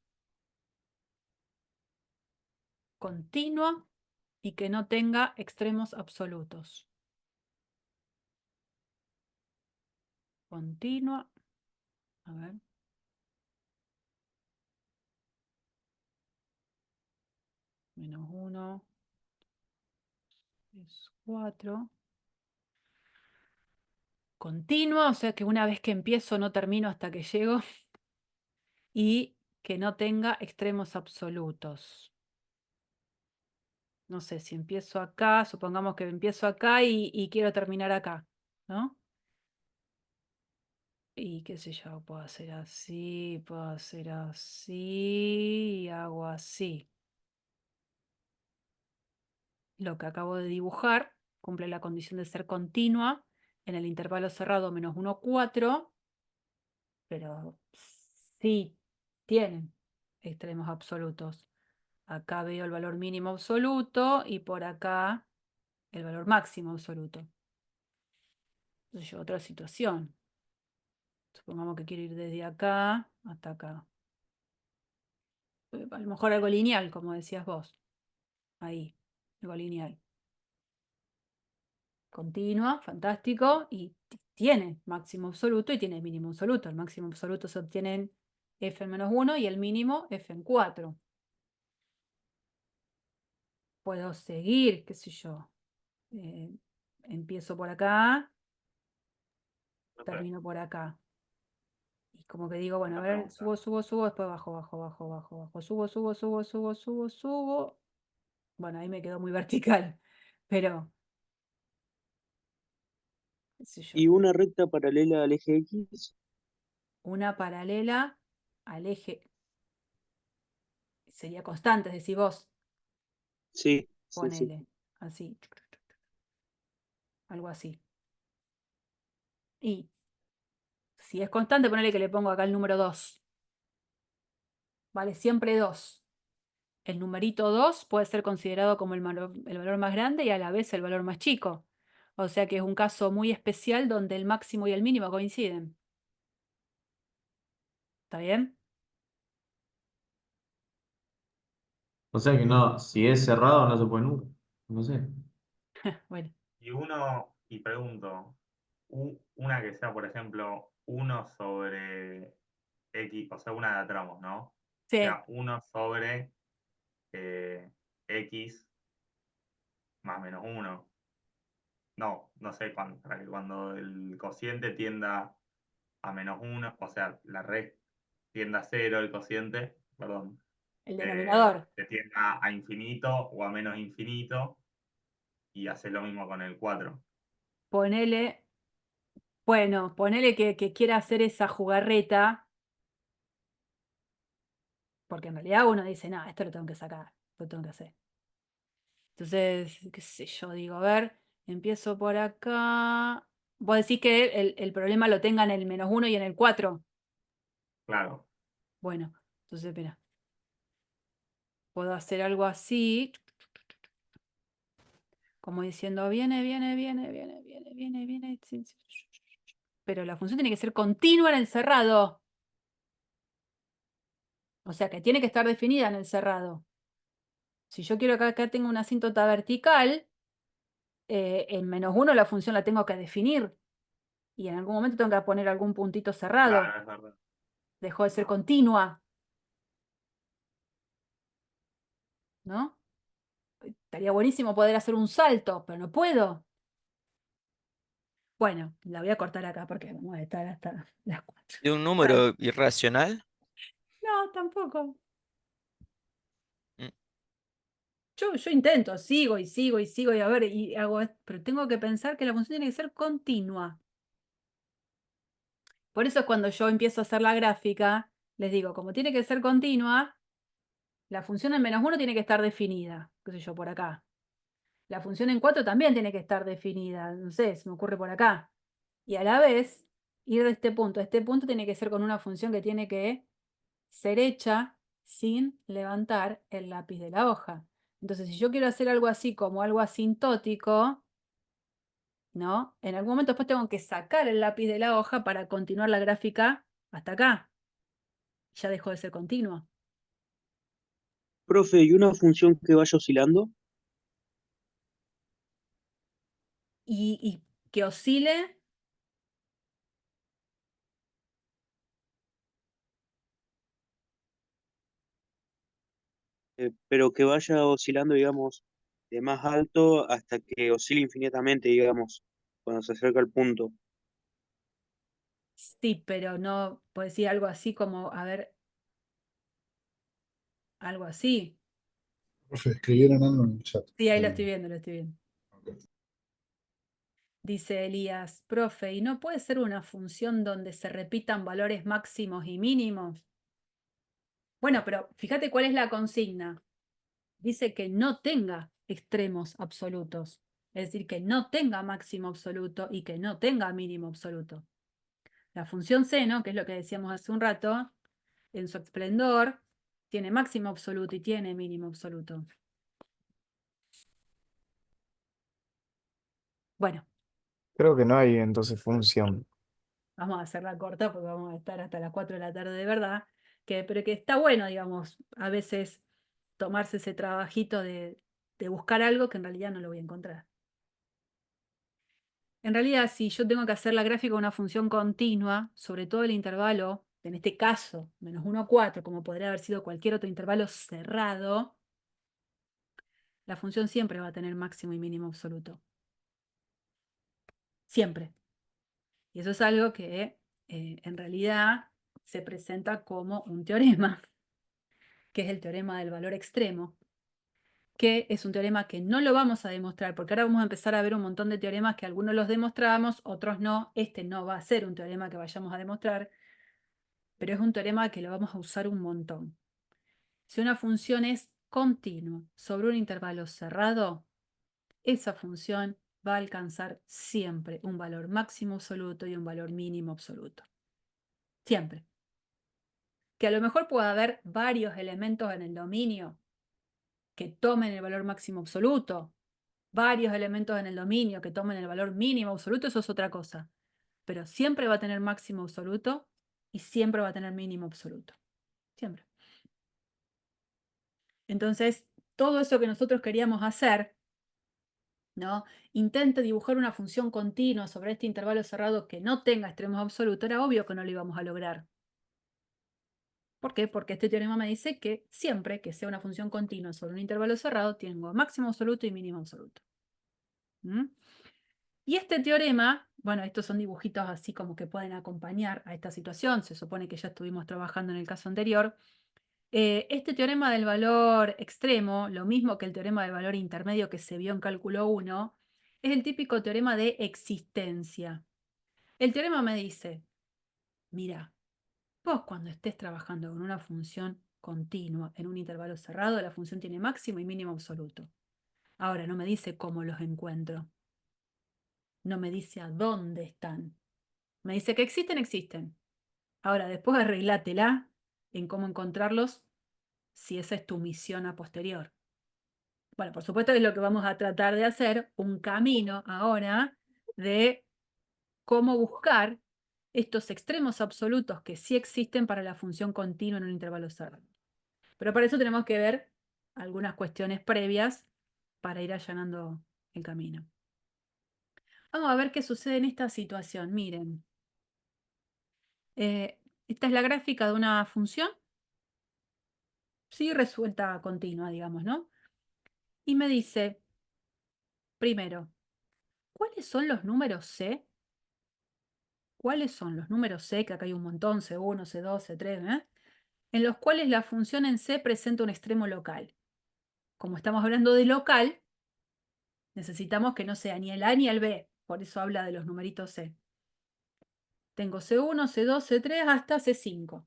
Continua y que no tenga extremos absolutos. Continua. A ver. -1 es 4. Continua, o sea que una vez que empiezo no termino hasta que llego. Y que no tenga extremos absolutos. No sé, si empiezo acá, supongamos que empiezo acá y quiero terminar acá, ¿no? Y qué sé yo, puedo hacer así, y hago así. Lo que acabo de dibujar cumple la condición de ser continua en el intervalo cerrado -1, 4, pero sí tienen extremos absolutos. Acá veo el valor mínimo absoluto y por acá el valor máximo absoluto. Entonces yo otra situación. Supongamos que quiero ir desde acá hasta acá. A lo mejor algo lineal, como decías vos. Ahí, algo lineal. Continua, fantástico, y tiene máximo absoluto y tiene mínimo absoluto. El máximo absoluto se obtiene en f en -1 y el mínimo f en 4. Puedo seguir, qué sé yo. Empiezo por acá, termino por acá. Y como que digo, bueno, a Una ver, pregunta. subo, después bajo, subo. Bueno, ahí me quedó muy vertical, pero, qué sé yo, ¿Y una recta paralela al eje X? una paralela al eje, sería constante, decís vos, Sí, sí, sí. ponele, así, algo así. Y si es constante, ponele que le pongo acá el número 2. Vale, siempre 2. El numerito 2 puede ser considerado como el valor más grande y a la vez el valor más chico. O sea que es un caso muy especial donde el máximo y el mínimo coinciden. ¿Está bien? O sea que no, si es cerrado no se puede nunca. No sé. Bueno, Y pregunto, una que sea, por ejemplo, 1 sobre X, o sea, una de a tramos, ¿no? O sí, sea, 1 sobre X más -1. No sé, para que cuando el cociente tienda a -1, o sea, la red tienda a 0, el cociente, perdón, el denominador. que tienda a infinito o a menos infinito, y hace lo mismo con el 4. Ponele, bueno, ponele que quiera hacer esa jugarreta, porque en realidad uno dice, no, esto lo tengo que sacar, lo tengo que hacer. Entonces, qué sé yo, digo, a ver, empiezo por acá. Vos decís que el problema lo tenga en el -1 y en el 4. Claro. Bueno, entonces, mira, puedo hacer algo así, como diciendo, viene, sí, sí. Pero la función tiene que ser continua en el cerrado. O sea, que tiene que estar definida en el cerrado. Si yo quiero que acá tenga una asíntota vertical, en -1 la función la tengo que definir. Y en algún momento tengo que poner algún puntito cerrado. Claro, es verdad. Dejó de ser No. continua, ¿no? Estaría buenísimo poder hacer un salto, pero no puedo. Bueno, la voy a cortar acá porque vamos a estar hasta las 4. ¿De un número irracional? No, tampoco. Mm. Yo intento, sigo y a ver, y hago, pero tengo que pensar que la función tiene que ser continua. Por eso es cuando yo empiezo a hacer la gráfica, les digo, como tiene que ser continua, la función en -1 tiene que estar definida, qué sé yo, por acá. La función en 4 también tiene que estar definida, no sé, se me ocurre por acá. Y a la vez, ir de este punto a este punto tiene que ser con una función que tiene que ser hecha sin levantar el lápiz de la hoja. Entonces, si yo quiero hacer algo así como algo asintótico, ¿no? En algún momento después tengo que sacar el lápiz de la hoja para continuar la gráfica hasta acá. Ya dejó de ser continuo. Profe, ¿y una función que vaya oscilando? y que oscile. Pero que vaya oscilando, digamos, de más alto hasta que oscile infinitamente, digamos, cuando se acerca al punto. Sí, pero no puedo decir algo así como, a ver, algo así. Profe, escribieron algo en el chat. Sí, ahí lo estoy viendo, lo estoy viendo. Dice Elías, profe, ¿y no puede ser una función donde se repitan valores máximos y mínimos? Bueno, pero fíjate cuál es la consigna. Dice que no tenga extremos absolutos. Es decir, que no tenga máximo absoluto y que no tenga mínimo absoluto. La función seno, que es lo que decíamos hace un rato, en su esplendor, tiene máximo absoluto y tiene mínimo absoluto. Bueno, Creo que no hay entonces función. vamos a hacerla corta porque vamos a estar hasta las 4 de la tarde de verdad. Pero que está bueno, digamos, a veces tomarse ese trabajito de buscar algo que en realidad no lo voy a encontrar. En realidad, si yo tengo que hacer la gráfica de una función continua, sobre todo el intervalo, en este caso, -1 a 4, como podría haber sido cualquier otro intervalo cerrado, la función siempre va a tener máximo y mínimo absoluto. Siempre. Y eso es algo que en realidad se presenta como un teorema, que es el teorema del valor extremo, que es un teorema que no lo vamos a demostrar, porque ahora vamos a empezar a ver un montón de teoremas que algunos los demostramos, otros no. Este no va a ser un teorema que vayamos a demostrar, pero es un teorema que lo vamos a usar un montón. Si una función es continua sobre un intervalo cerrado, esa función va a alcanzar siempre un valor máximo absoluto y un valor mínimo absoluto. Siempre. Que a lo mejor pueda haber varios elementos en el dominio que tomen el valor máximo absoluto, varios elementos en el dominio que tomen el valor mínimo absoluto, eso es otra cosa. Pero siempre va a tener máximo absoluto y siempre va a tener mínimo absoluto. Siempre. Entonces, todo eso que nosotros queríamos hacer, ¿no? Intente dibujar una función continua sobre este intervalo cerrado que no tenga extremos absolutos, era obvio que no lo íbamos a lograr. ¿Por qué? Porque este teorema me dice que siempre que sea una función continua sobre un intervalo cerrado, tengo máximo absoluto y mínimo absoluto. ¿Mm? Y este teorema, bueno, estos son dibujitos así como que pueden acompañar a esta situación, se supone que ya estuvimos trabajando en el caso anterior. Este teorema del valor extremo, lo mismo que el teorema del valor intermedio que se vio en cálculo 1, es el típico teorema de existencia. El teorema me dice, mira, vos cuando estés trabajando con una función continua en un intervalo cerrado, la función tiene máximo y mínimo absoluto. Ahora no me dice cómo los encuentro. No me dice a dónde están. Me dice que existen, existen. Ahora después arreglátela en cómo encontrarlos si esa es tu misión a posterior. Bueno, por supuesto es lo que vamos a tratar de hacer, un camino ahora de cómo buscar estos extremos absolutos que sí existen para la función continua en un intervalo cerrado. Pero para eso tenemos que ver algunas cuestiones previas para ir allanando el camino. Vamos a ver qué sucede en esta situación. Miren, esta es la gráfica de una función, sí resuelta continua, digamos, ¿no? Y me dice, primero, ¿cuáles son los números C? ¿Cuáles son los números C, que acá hay un montón, C1, C2, C3, en los cuales la función en C presenta un extremo local? Como estamos hablando de local, necesitamos que no sea ni el A ni el B, por eso habla de los numeritos C. Tengo C1, C2, C3 hasta C5.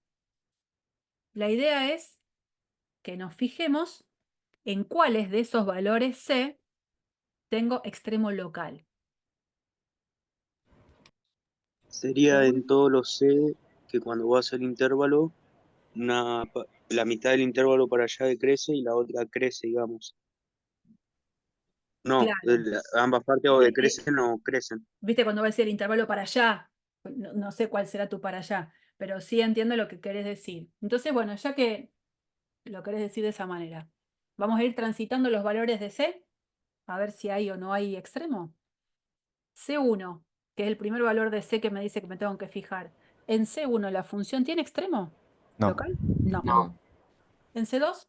La idea es que nos fijemos en cuáles de esos valores C tengo extremo local. Sería en todos los C que cuando vas al intervalo, la mitad del intervalo para allá decrece y la otra crece, digamos. No, Claro. ambas partes o decrecen o crecen. ¿Viste cuando va a decir el intervalo para allá? No sé cuál será tu para allá, pero sí entiendo lo que querés decir. Entonces, bueno, ya que lo querés decir de esa manera, vamos a ir transitando los valores de C, a ver si hay o no hay extremo. C1, que es el primer valor de C que me dice que me tengo que fijar. ¿En C1 la función tiene extremo No. local? No. No. ¿En C2?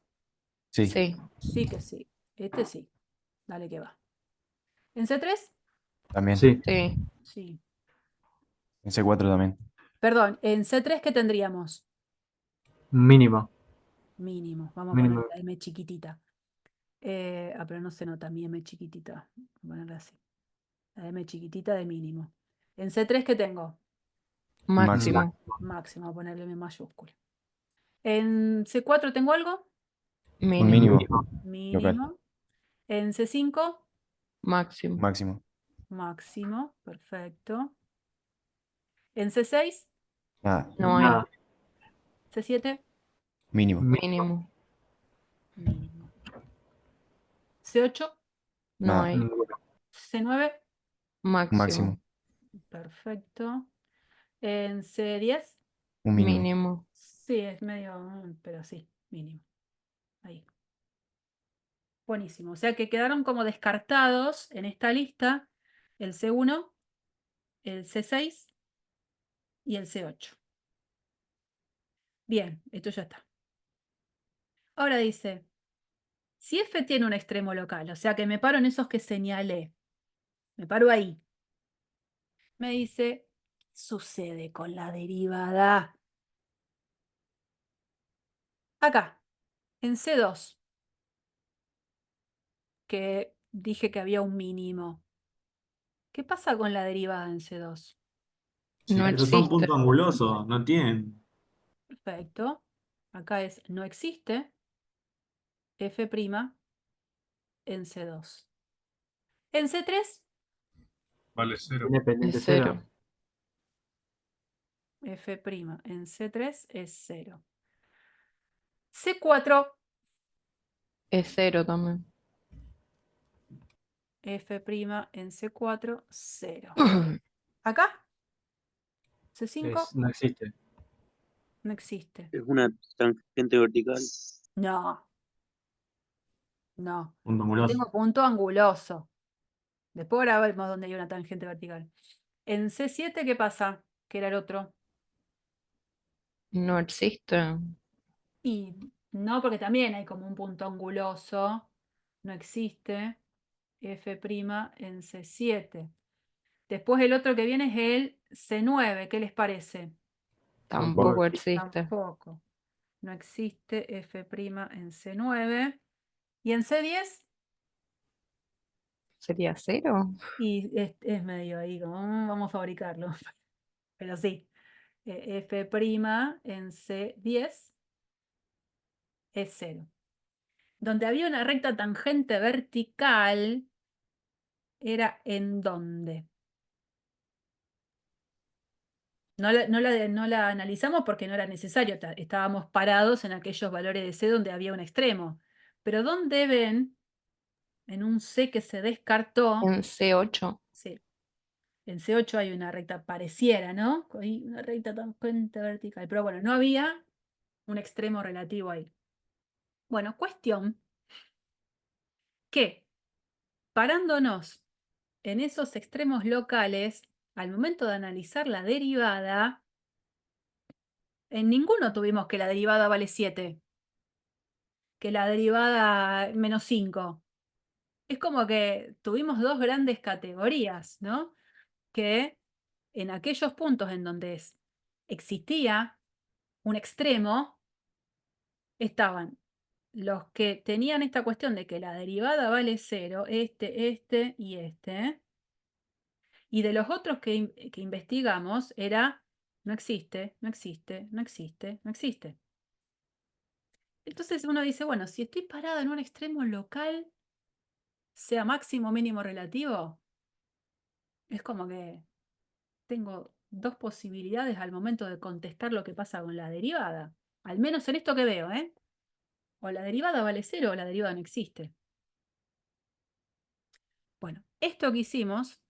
Sí. Sí. Sí que sí. Este sí. Dale que va. ¿En C3? También. Sí. Sí. Sí. En C4 también. Perdón, ¿en C3 qué tendríamos? Mínimo. Mínimo. Vamos a Mínimo. poner la M chiquitita. Pero no se nota mi M chiquitita. Voy a ponerla así. La M chiquitita de mínimo. ¿En C3 qué tengo? Máximo. Máximo. Voy a ponerle M mayúscula. ¿En C4 tengo algo? Un Mínimo. mínimo. Local. Mínimo. ¿En C5? Máximo. Máximo. Máximo. Perfecto. ¿En C6? Nada. No hay. Nada. ¿C7? Mínimo. Mínimo. Mínimo. ¿C8? No Nada. hay. Ninguno. ¿C9? Máximo. Máximo. Perfecto. ¿En C10? Un mínimo. Mínimo. Sí, es medio, pero sí, mínimo. Ahí. Buenísimo. O sea que quedaron como descartados en esta lista el C1, el C6 y el C8. Bien, esto ya está. Ahora dice, si F tiene un extremo local, o sea que me paro en esos que señalé, me paro ahí. Me dice, ¿qué sucede con la derivada? Acá, en C2, que dije que había un mínimo. ¿Qué pasa con la derivada en C2? No Pero son existe. puntos angulosos, no tienen. Perfecto. Acá es no existe F' en C2. En C3, Vale cero. Tiene pendiente Es cero. F' en C3 es 0. C4, Es cero también. F' en C4, 0. Acá, C5, No existe. no existe. Es una tangente vertical. No, no. Punto Yo anguloso. tengo punto anguloso. Después ahora vemos dónde hay una tangente vertical. En C7, ¿qué pasa? Que era el otro. No existe. Y no, porque también hay como un punto anguloso. No existe. F' en C7. Después el otro que viene es el C9. ¿Qué les parece? Tampoco existe. Tampoco. No existe F' en C9. ¿Y en C10? ¿Sería cero? Y es medio ahí, como vamos a fabricarlo. Pero sí. F' en C10 es 0. Donde había una recta tangente vertical, ¿era en dónde? No la analizamos porque no era necesario. Estábamos parados en aquellos valores de C donde había un extremo. Pero ¿dónde ven en un C que se descartó? En C8. Sí. En C8 hay una recta pareciera, ¿no? Hay una recta tangente vertical. Pero bueno, no había un extremo relativo ahí. Bueno, cuestión que parándonos en esos extremos locales, al momento de analizar la derivada, en ninguno tuvimos que la derivada vale 7, que la derivada menos 5. Es como que tuvimos dos grandes categorías, ¿no? Que en aquellos puntos en donde existía un extremo, estaban los que tenían esta cuestión de que la derivada vale 0, este y este. Y de los otros que investigamos era, no existe, no existe, no existe, no existe. Entonces uno dice, bueno, si estoy parado en un extremo local, sea máximo, mínimo, relativo, es como que tengo dos posibilidades al momento de contestar lo que pasa con la derivada. Al menos en esto que veo, ¿eh? O la derivada vale 0 o la derivada no existe. Bueno, esto que hicimos,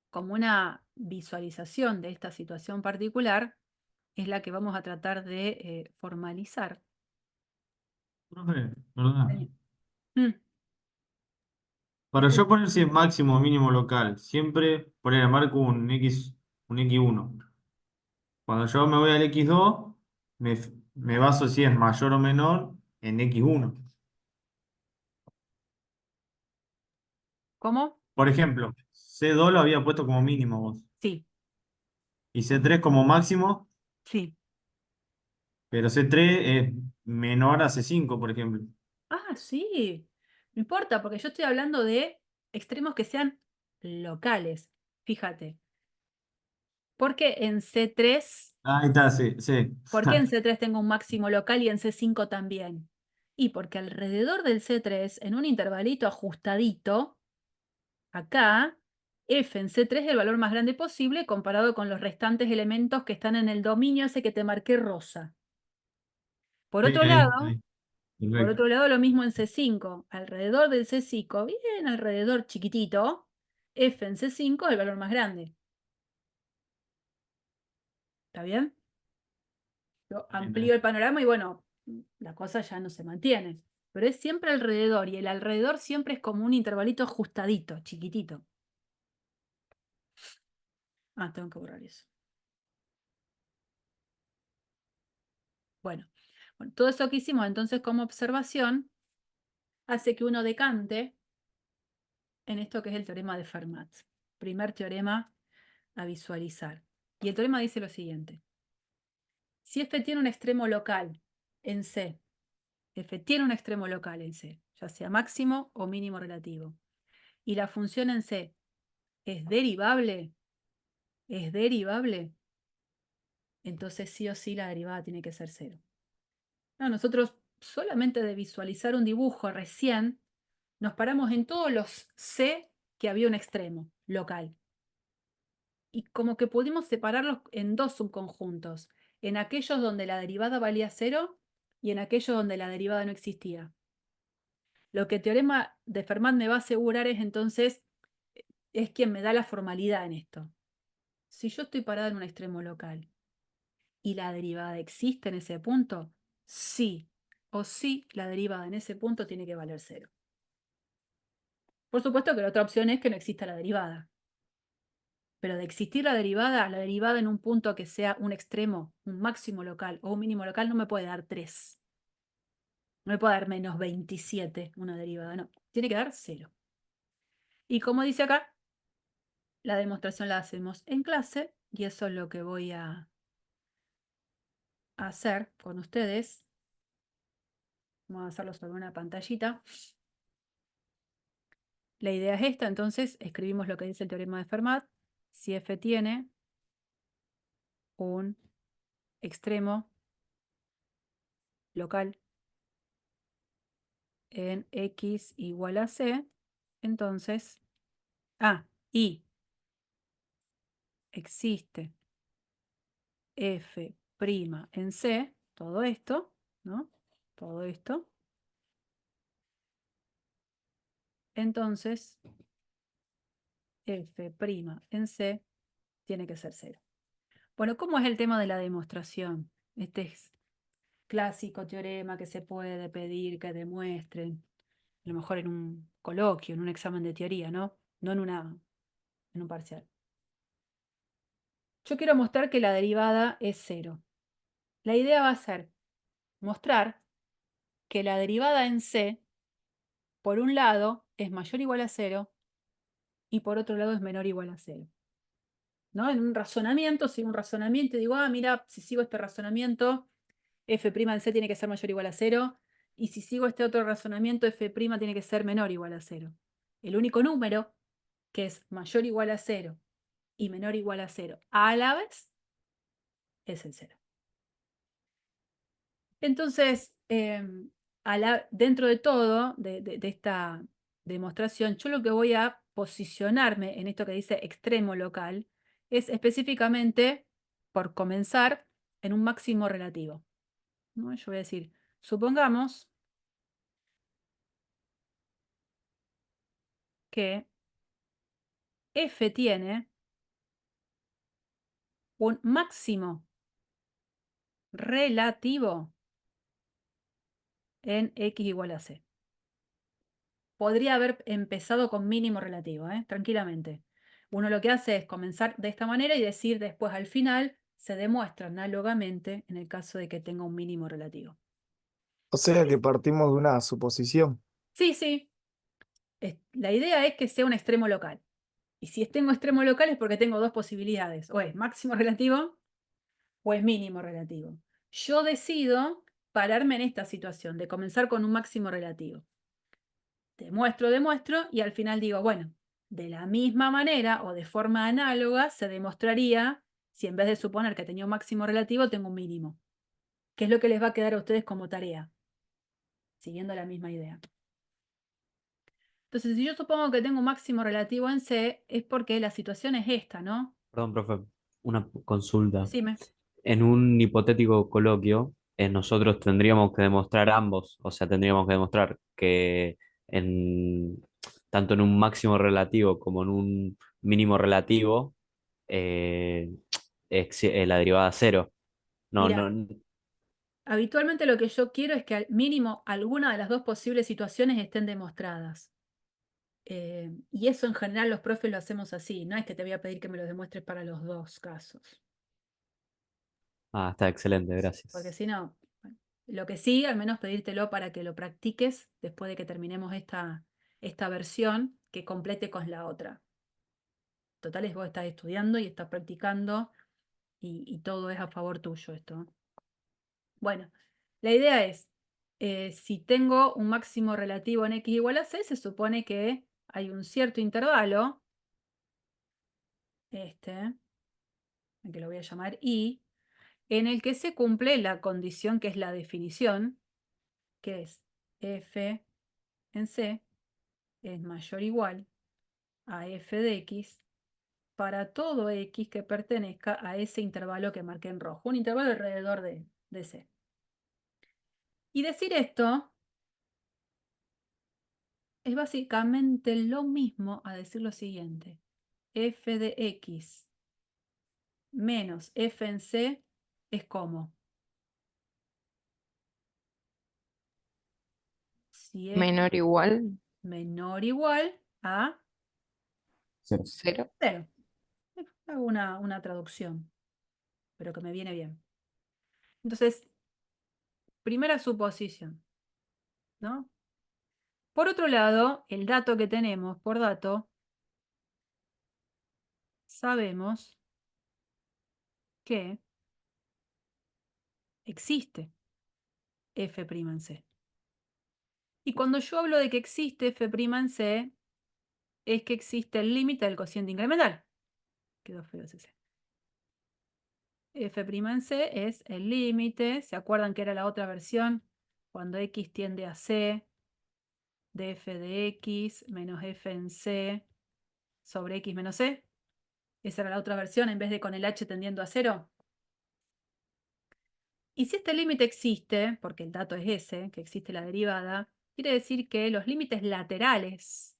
como una visualización de esta situación particular, es la que vamos a tratar de formalizar. Profe, ¿verdad? Mm, Para yo poner si es máximo o mínimo local, siempre poner marco un X1. Cuando yo me voy al X2, me baso si es mayor o menor en X1. ¿Cómo? Por ejemplo, C2 lo había puesto como mínimo vos. Sí, Y C3 como máximo, sí. pero C3 es menor a C5, por ejemplo. Ah, sí. No importa, porque yo estoy hablando de extremos que sean locales. Fíjate. Porque en C3, Ahí está, sí, sí. ¿por qué en C3 tengo un máximo local y en C5 también? Y porque alrededor del C3, en un intervalito ajustadito, acá, F en C3 es el valor más grande posible comparado con los restantes elementos que están en el dominio ese que te marqué rosa. Por Sí, otro ahí, lado, ahí. Perfecto. lo mismo en C5. Alrededor del C5, bien alrededor chiquitito, F en C5 es el valor más grande. ¿Está bien? Yo amplío el panorama y bueno, la cosa ya no se mantiene. Pero es siempre alrededor y el alrededor siempre es como un intervalito ajustadito, chiquitito. Ah, tengo que borrar eso. Bueno, todo eso que hicimos entonces como observación hace que uno decante en esto que es el teorema de Fermat. Primer teorema a visualizar. Y el teorema dice lo siguiente. Si f tiene un extremo local en C, f tiene un extremo local en C, ya sea máximo o mínimo relativo, y la función en C es derivable, entonces sí o sí la derivada tiene que ser cero. No, nosotros solamente de visualizar un dibujo recién, nos paramos en todos los C que había un extremo local. Y como que pudimos separarlos en dos subconjuntos, en aquellos donde la derivada valía cero y en aquellos donde la derivada no existía. Lo que el teorema de Fermat me va a asegurar es entonces, es quien me da la formalidad en esto. Si yo estoy parada en un extremo local y la derivada existe en ese punto, sí o sí la derivada en ese punto tiene que valer cero. Por supuesto que la otra opción es que no exista la derivada. Pero de existir la derivada en un punto que sea un extremo, un máximo local o un mínimo local no me puede dar 3. No me puede dar menos 27 una derivada, no. Tiene que dar 0. Y como dice acá, la demostración la hacemos en clase y eso es lo que voy a hacer con ustedes. Vamos a hacerlo sobre una pantallita. La idea es esta, entonces escribimos lo que dice el teorema de Fermat. Si f tiene un extremo local en x igual a c, entonces, y existe f' en c, todo esto, ¿no? Todo esto. Entonces, f' en c tiene que ser 0. Bueno, ¿cómo es el tema de la demostración? Este es clásico teorema que se puede pedir que demuestren, a lo mejor en un coloquio, en un examen de teoría, ¿no? No en un parcial. Yo quiero mostrar que la derivada es 0. La idea va a ser mostrar que la derivada en C, por un lado, es mayor o igual a 0 y por otro lado es menor o igual a 0. ¿No? En un razonamiento, sigo un razonamiento y digo, mira, si sigo este razonamiento, f' en C tiene que ser mayor o igual a 0, y si sigo este otro razonamiento, f' tiene que ser menor o igual a 0. El único número que es mayor o igual a 0 y menor o igual a 0 a la vez es el 0. Entonces, dentro de todo, de esta demostración, yo lo que voy a posicionarme en esto que dice extremo local es específicamente, por comenzar, en un máximo relativo, ¿no? Yo voy a decir, supongamos que f tiene un máximo relativo en x igual a c. podría haber empezado con mínimo relativo, tranquilamente. Uno lo que hace es comenzar de esta manera y decir después al final se demuestra análogamente en el caso de que tenga un mínimo relativo. O sea que partimos de una suposición. Sí, sí. La idea es que sea un extremo local. Y si tengo extremo local es porque tengo dos posibilidades. O es máximo relativo o es mínimo relativo. Yo decido pararme en esta situación de comenzar con un máximo relativo. Demuestro y al final digo, bueno, de la misma manera o de forma análoga se demostraría si en vez de suponer que tenía un máximo relativo tengo un mínimo. ¿Qué es lo que les va a quedar a ustedes como tarea? Siguiendo la misma idea. Entonces, si yo supongo que tengo un máximo relativo en C, es porque la situación es esta, ¿no? Perdón, profe, una consulta. Decime. En un hipotético coloquio, nosotros tendríamos que demostrar ambos, o sea, tendríamos que demostrar que en, tanto en un máximo relativo como en un mínimo relativo, eh, la derivada cero. No, Mira, no, habitualmente lo que yo quiero es que al mínimo alguna de las dos posibles situaciones estén demostradas. Y eso en general los profes lo hacemos así, no es que te voy a pedir que me lo demuestres para los dos casos. está excelente, Porque gracias. si no, bueno, lo que sí, al menos pedírtelo para que lo practiques después de que terminemos esta versión, que complete con la otra. Total, es vos estás estudiando y estás practicando y todo es a favor tuyo esto. Bueno, la idea es, si tengo un máximo relativo en x igual a c, se supone que hay un cierto intervalo, que lo voy a llamar i, en el que se cumple la condición que es la definición, que es f en c es mayor o igual a f de x para todo x que pertenezca a ese intervalo que marqué en rojo, un intervalo alrededor de c. Y decir esto es básicamente lo mismo a decir lo siguiente. F de x menos f en c es como si es Menor o igual menor o igual a Cero. 0. 0. Hago una traducción, pero que me viene bien. Entonces, primera suposición, ¿no? Por otro lado, el dato que tenemos por dato, sabemos que existe f' en c. Y cuando yo hablo de que existe f' en c, es que existe el límite del cociente incremental. Quedó feo ese c. F' en c es el límite, ¿se acuerdan que era la otra versión? Cuando x tiende a c, de f de x menos f en c sobre x menos c. Esa era la otra versión en vez de con el h tendiendo a 0. Y si este límite existe, porque el dato es ese, que existe la derivada, quiere decir que los límites laterales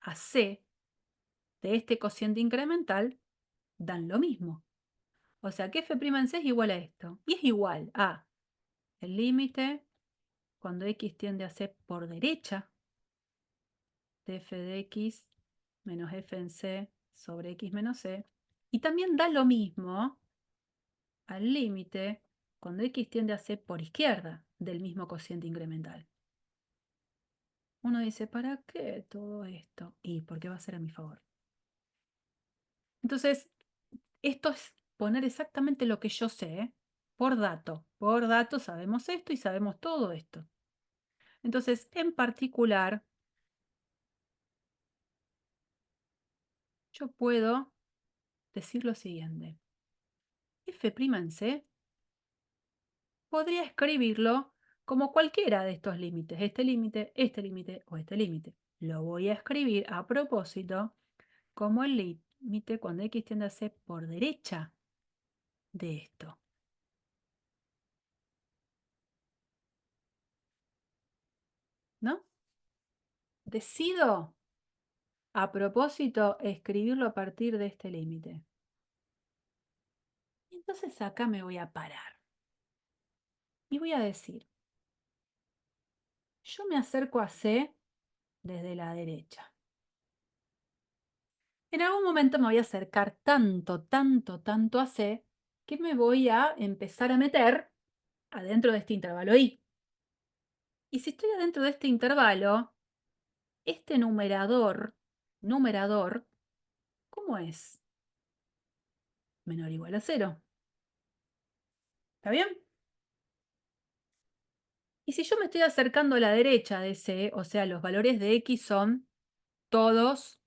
a c de este cociente incremental dan lo mismo. O sea que f' en c es igual a esto. Y es igual a el límite cuando x tiende a c por derecha de f de x menos f en c sobre x menos c. Y también da lo mismo al límite cuando x tiende a c por izquierda del mismo cociente incremental. Uno dice, ¿para qué todo esto? Y porque va a ser a mi favor. Entonces, esto es poner exactamente lo que yo sé, ¿eh? Por dato. Por dato sabemos esto y sabemos todo esto. Entonces, en particular, yo puedo decir lo siguiente. F' en C podría escribirlo como cualquiera de estos límites. Este límite o este límite. Lo voy a escribir a propósito como el límite cuando x tiende a c por derecha de esto. ¿No? Decido a propósito escribirlo a partir de este límite. Y entonces acá me voy a parar. Y voy a decir, yo me acerco a C desde la derecha. En algún momento me voy a acercar tanto, tanto, tanto a C que me voy a empezar a meter adentro de este intervalo I. Y si estoy adentro de este intervalo, este numerador, ¿cómo es? Menor o igual a 0. ¿Está bien? Y si yo me estoy acercando a la derecha de C, o sea, los valores de X son todos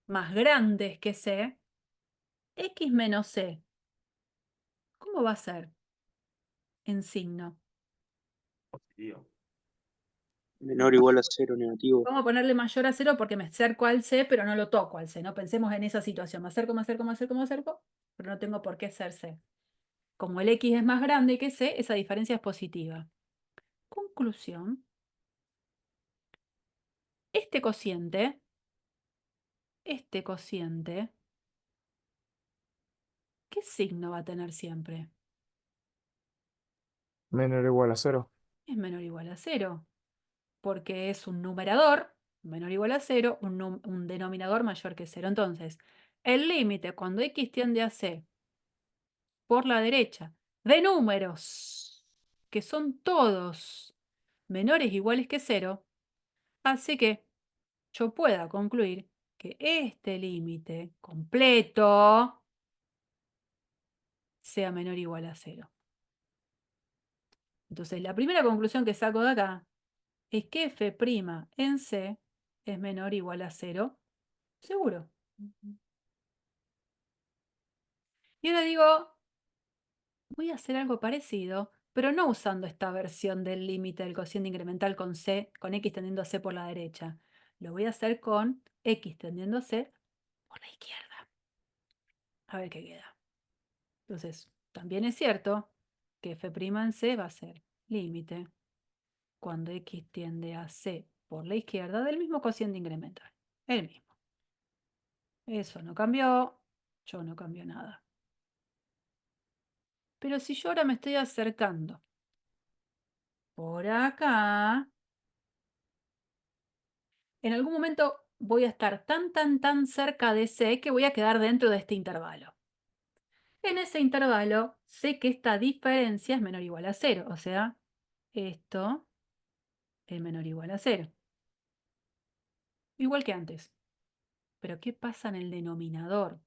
más grandes que C, X menos C, ¿cómo va a ser en signo? Positivo. Menor o igual a 0, negativo. Vamos a ponerle mayor a 0 porque me acerco al C, pero no lo toco al C. No pensemos en esa situación. Me acerco, me acerco, me acerco, me acerco, pero no tengo por qué ser C. Como el X es más grande que C, esa diferencia es positiva. Conclusión. Este cociente, ¿qué signo va a tener siempre? Menor o igual a 0. Es menor o igual a 0, porque es un numerador, menor o igual a 0, un denominador mayor que 0. Entonces, el límite cuando X tiende a C por la derecha de números que son todos menores o iguales que 0, hace que yo pueda concluir que este límite completo sea menor o igual a 0. Entonces, la primera conclusión que saco de acá es que f' en C es menor o igual a 0, seguro. Y ahora digo, voy a hacer algo parecido, pero no usando esta versión del límite del cociente incremental con C, con X tendiendo a C por la derecha. Lo voy a hacer con X tendiendo a C por la izquierda. A ver qué queda. Entonces, también es cierto que f' en C va a ser límite cuando X tiende a C por la izquierda del mismo cociente incremental. El mismo. Eso no cambió, yo no cambio nada. Pero si yo ahora me estoy acercando por acá, en algún momento voy a estar tan, tan, tan cerca de C que voy a quedar dentro de este intervalo. En ese intervalo sé que esta diferencia es menor o igual a 0, o sea, esto es menor o igual a 0. Igual que antes. Pero ¿qué pasa en el denominador?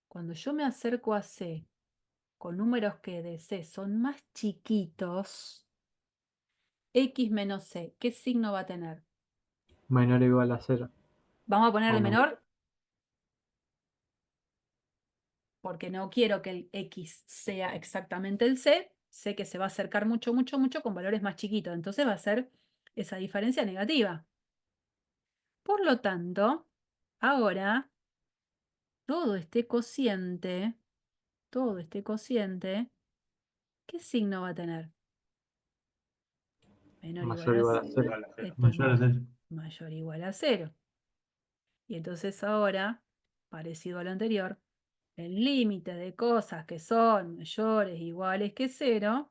Cuando yo me acerco a C con números que de C son más chiquitos, X menos C, ¿qué signo va a tener? Menor o igual a 0. Vamos a ponerle ¿O no? menor porque no quiero que el X sea exactamente el C. Sé que se va a acercar mucho, mucho, mucho con valores más chiquitos. Entonces va a ser esa diferencia negativa. Por lo tanto, ahora todo este cociente, ¿qué signo va a tener? Menor o igual Mayor o a igual a 0. Igual a 0. Esto es Mayor a 0. mayor o igual a 0. Y entonces ahora, parecido a lo anterior, el límite de cosas que son mayores o iguales que 0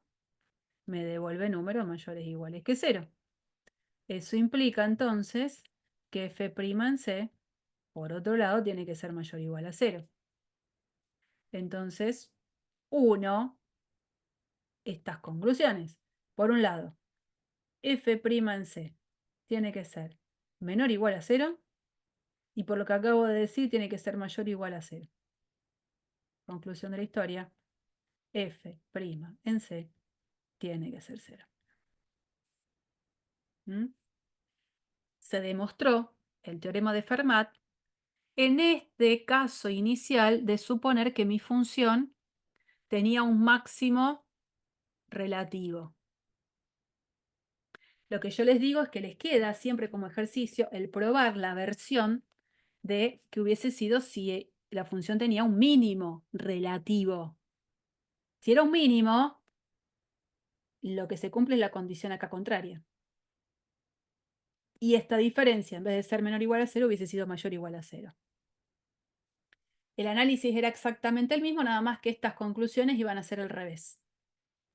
me devuelve números mayores o iguales que 0. Eso implica entonces que f' en C, por otro lado, tiene que ser mayor o igual a 0. Entonces, 1, estas conclusiones. Por un lado, f' en C tiene que ser menor o igual a 0 y por lo que acabo de decir tiene que ser mayor o igual a 0. Conclusión de la historia, f' en C tiene que ser 0. Se demostró el teorema de Fermat en este caso inicial de suponer que mi función tenía un máximo relativo. Lo que yo les digo es que les queda siempre como ejercicio el probar la versión de que hubiese sido si la función tenía un mínimo relativo. Si era un mínimo, lo que se cumple es la condición acá contraria. Y esta diferencia, en vez de ser menor o igual a 0, hubiese sido mayor o igual a 0. El análisis era exactamente el mismo, nada más que estas conclusiones iban a ser al revés.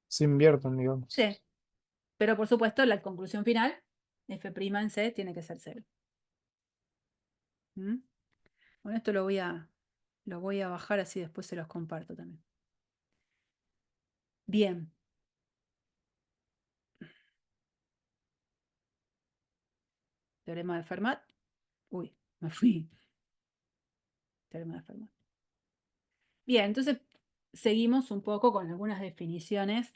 Se invierten, digamos. Sí, pero por supuesto la conclusión final, f' en C, tiene que ser 0. ¿Mm? Bueno, esto lo voy a bajar, así después se los comparto también. Bien. Teorema de Fermat. Uy, me fui. Teorema de Fermat. Bien, entonces seguimos un poco con algunas definiciones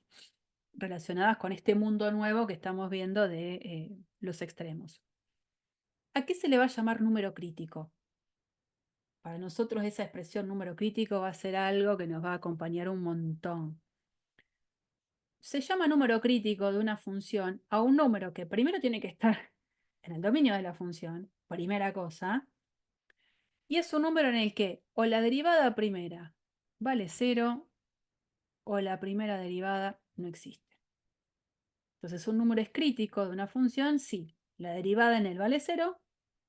relacionadas con este mundo nuevo que estamos viendo de los extremos. ¿A qué se le va a llamar número crítico? Para nosotros esa expresión número crítico va a ser algo que nos va a acompañar un montón. Se llama número crítico de una función a un número que primero tiene que estar en el dominio de la función, primera cosa, y es un número en el que o la derivada primera vale 0 o la primera derivada no existe. Entonces un número es crítico de una función si la derivada en él vale 0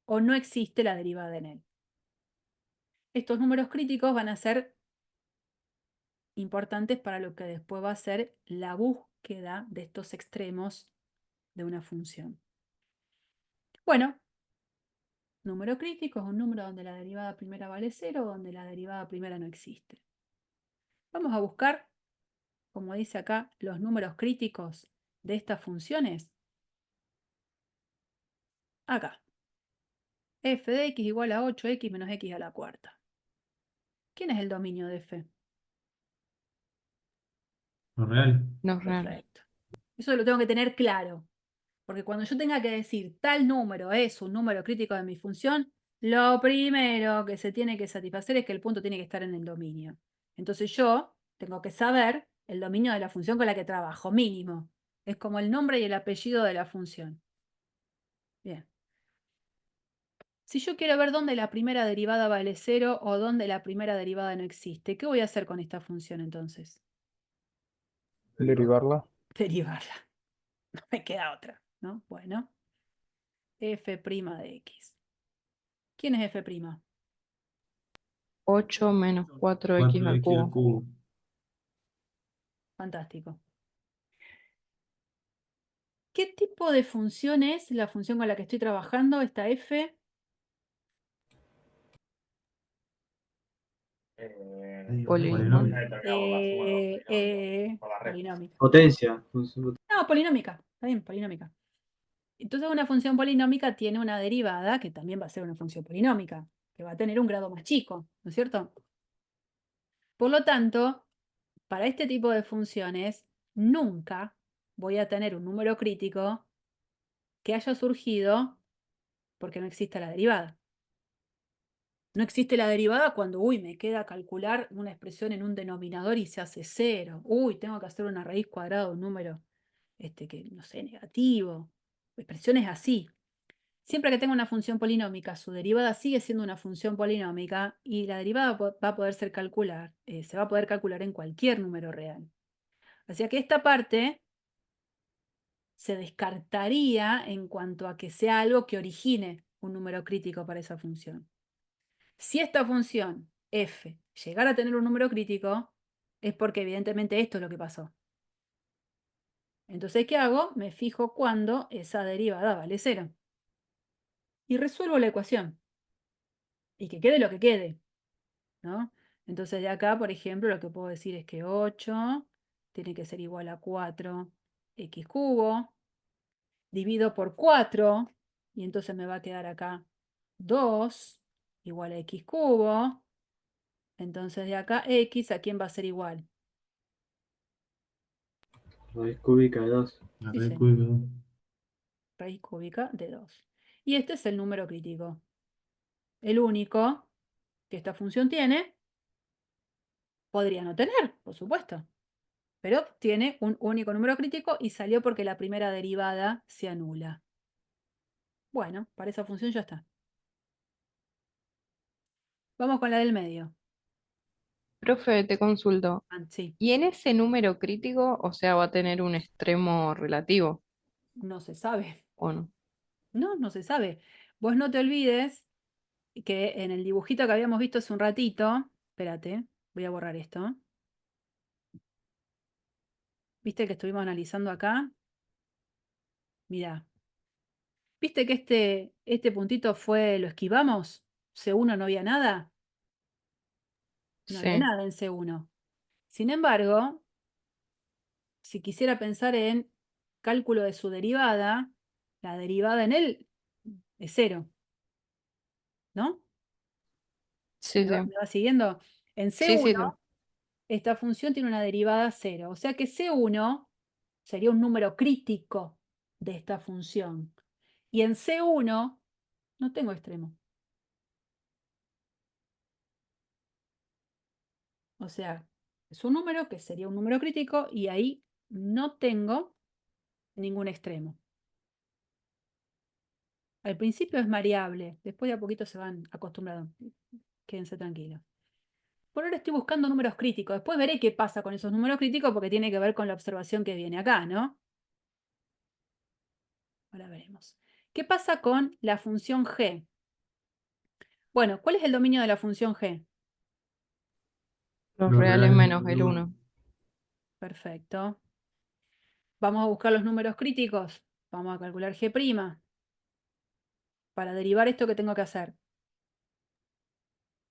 o no existe la derivada en él. Estos números críticos van a ser importantes para lo que después va a ser la búsqueda de estos extremos de una función. Bueno, número crítico es un número donde la derivada primera vale 0 o donde la derivada primera no existe. Vamos a buscar, como dice acá, los números críticos de estas funciones. Acá. F de x igual a 8x menos x a la cuarta. ¿Quién es el dominio de f? Lo real. No es real. Perfecto. Eso lo tengo que tener claro. Porque cuando yo tenga que decir tal número es un número crítico de mi función, lo primero que se tiene que satisfacer es que el punto tiene que estar en el dominio. Entonces yo tengo que saber el dominio de la función con la que trabajo, mínimo. Es como el nombre y el apellido de la función. Bien. Si yo quiero ver dónde la primera derivada vale 0 o dónde la primera derivada no existe, ¿qué voy a hacer con esta función entonces? Derivarla. Derivarla. No me queda otra, ¿no? Bueno. F' de x. ¿Quién es F'? 8 menos 4x al 4x al cubo. cubo. Fantástico. ¿Qué tipo de función es la función con la que estoy trabajando, esta f? Polinomial. Polinómica. Potencia. No, polinómica. Está bien, polinómica. Entonces una función polinómica tiene una derivada que también va a ser una función polinómica, que va a tener un grado más chico, ¿no es cierto? Por lo tanto, para este tipo de funciones, nunca voy a tener un número crítico que haya surgido porque no exista la derivada. No existe la derivada cuando, me queda calcular una expresión en un denominador y se hace 0. Tengo que hacer una raíz cuadrada de un número, que no sé, negativo. Expresiones así. Siempre que tenga una función polinómica, su derivada sigue siendo una función polinómica y la derivada va a poder se va a poder calcular en cualquier número real. Así que esta parte se descartaría en cuanto a que sea algo que origine un número crítico para esa función. Si esta función f llegara a tener un número crítico, es porque evidentemente esto es lo que pasó. Entonces, ¿qué hago? Me fijo cuando esa derivada vale 0. Y resuelvo la ecuación. Y que quede lo que quede, ¿no? Entonces, de acá, por ejemplo, lo que puedo decir es que 8 tiene que ser igual a 4x cubo. Divido por 4, y entonces me va a quedar acá 2 igual a x cubo. Entonces de acá x, ¿a quién va a ser igual? Raíz cúbica de 2. La Sí, raíz señor. cúbica, ¿no? Raíz cúbica de 2. Y este es el número crítico. El único que esta función tiene, podría no tener, por supuesto. Pero tiene un único número crítico y salió porque la primera derivada se anula. Bueno, para esa función ya está. Vamos con la del medio. Profe, te consulto. Sí, ¿Y en ese número crítico, o sea, va a tener un extremo relativo no se sabe. o no? No, no se sabe. Vos no te olvides que en el dibujito que habíamos visto hace un ratito, espérate, voy a borrar esto. ¿Viste el que estuvimos analizando acá? Mirá. ¿Viste que este puntito lo esquivamos? C1 no había nada. No había Sí, nada en C1. Sin embargo, si quisiera pensar en cálculo de su derivada, la derivada en él es 0, ¿no? sí, sí. ¿Me va siguiendo? En Sí, sí, sí. C1, esta función tiene una derivada 0. O sea que C1 sería un número crítico de esta función. Y en C1 no tengo extremo. O sea, es un número que sería un número crítico y ahí no tengo ningún extremo. Al principio es variable, después de a poquito se van acostumbrando. Quédense tranquilos. Por ahora estoy buscando números críticos. Después veré qué pasa con esos números críticos porque tiene que ver con la observación que viene acá, ¿no? Ahora veremos. ¿Qué pasa con la función g? Bueno, ¿cuál es el dominio de la función g? Los Los reales reales menos menos el uno. 1. Perfecto. Vamos a buscar los números críticos. Vamos a calcular g'. Para derivar esto, ¿qué tengo que hacer?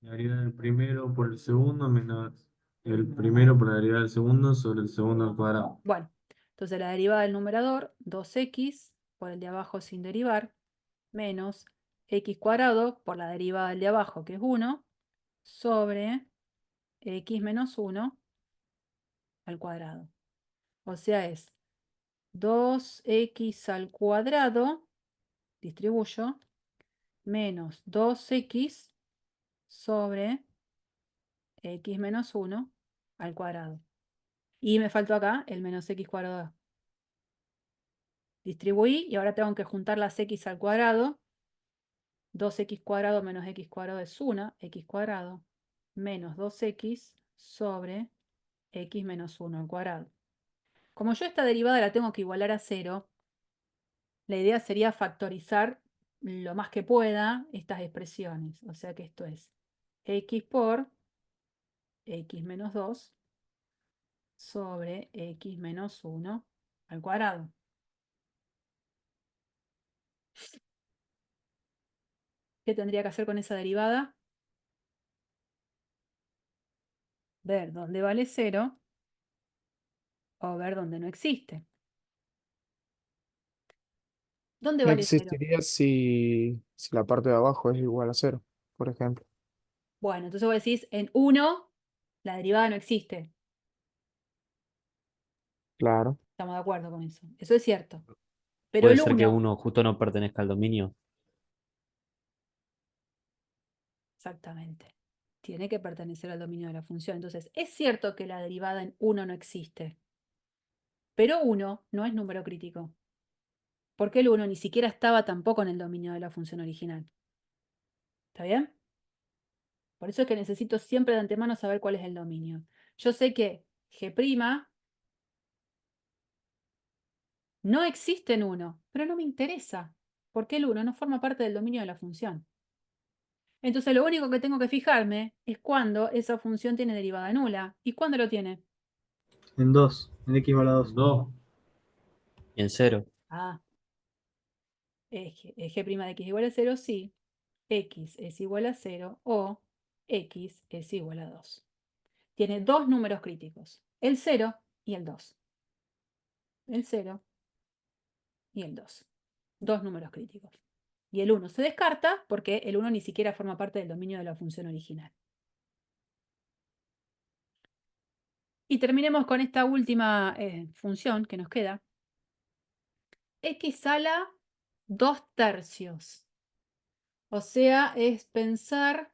La derivada del primero por el segundo menos el primero por la derivada del segundo sobre el segundo al cuadrado. Bueno, entonces la derivada del numerador, 2x por el de abajo sin derivar, menos x cuadrado por la derivada del de abajo, que es 1, sobre x menos 1 al cuadrado. O sea, es 2x al cuadrado, distribuyo, menos 2x sobre x menos 1 al cuadrado. Y me faltó acá el menos x cuadrado. Distribuí y ahora tengo que juntar las x al cuadrado. 2x cuadrado menos x cuadrado es 1, x cuadrado, menos 2x sobre x menos 1 al cuadrado. Como yo esta derivada la tengo que igualar a 0, la idea sería factorizar lo más que pueda estas expresiones. O sea que esto es x por x menos 2 sobre x menos 1 al cuadrado. ¿Qué tendría que hacer con esa derivada? Ver dónde vale 0 o ver dónde no existe. ¿Dónde No vale 0? existiría si la parte de abajo es igual a 0, por ejemplo. Bueno, entonces vos decís, en 1 la derivada no existe. Claro. Estamos de acuerdo con eso. Eso es cierto. Pero Puede el ser que 1, uno justo no pertenezca al dominio. exactamente, tiene que pertenecer al dominio de la función. Entonces, es cierto que la derivada en 1 no existe. Pero 1 no es número crítico. Porque el 1 ni siquiera estaba tampoco en el dominio de la función original. ¿Está bien? Por eso es que necesito siempre de antemano saber cuál es el dominio. Yo sé que g' no existe en 1, pero no me interesa, porque el 1 no forma parte del dominio de la función. Entonces lo único que tengo que fijarme es cuando esa función tiene derivada nula. ¿Y cuándo lo tiene? En 2, en x igual a 2. 2. Y en 0. Ah, es g' de x igual a 0, sí. X es igual a 0 o x es igual a 2. Tiene dos números críticos, el 0 y el 2. El 0 y el 2. Dos números críticos. Y el 1 se descarta porque el 1 ni siquiera forma parte del dominio de la función original. Y terminemos con esta última función que nos queda. X a la 2/3. O sea, es pensar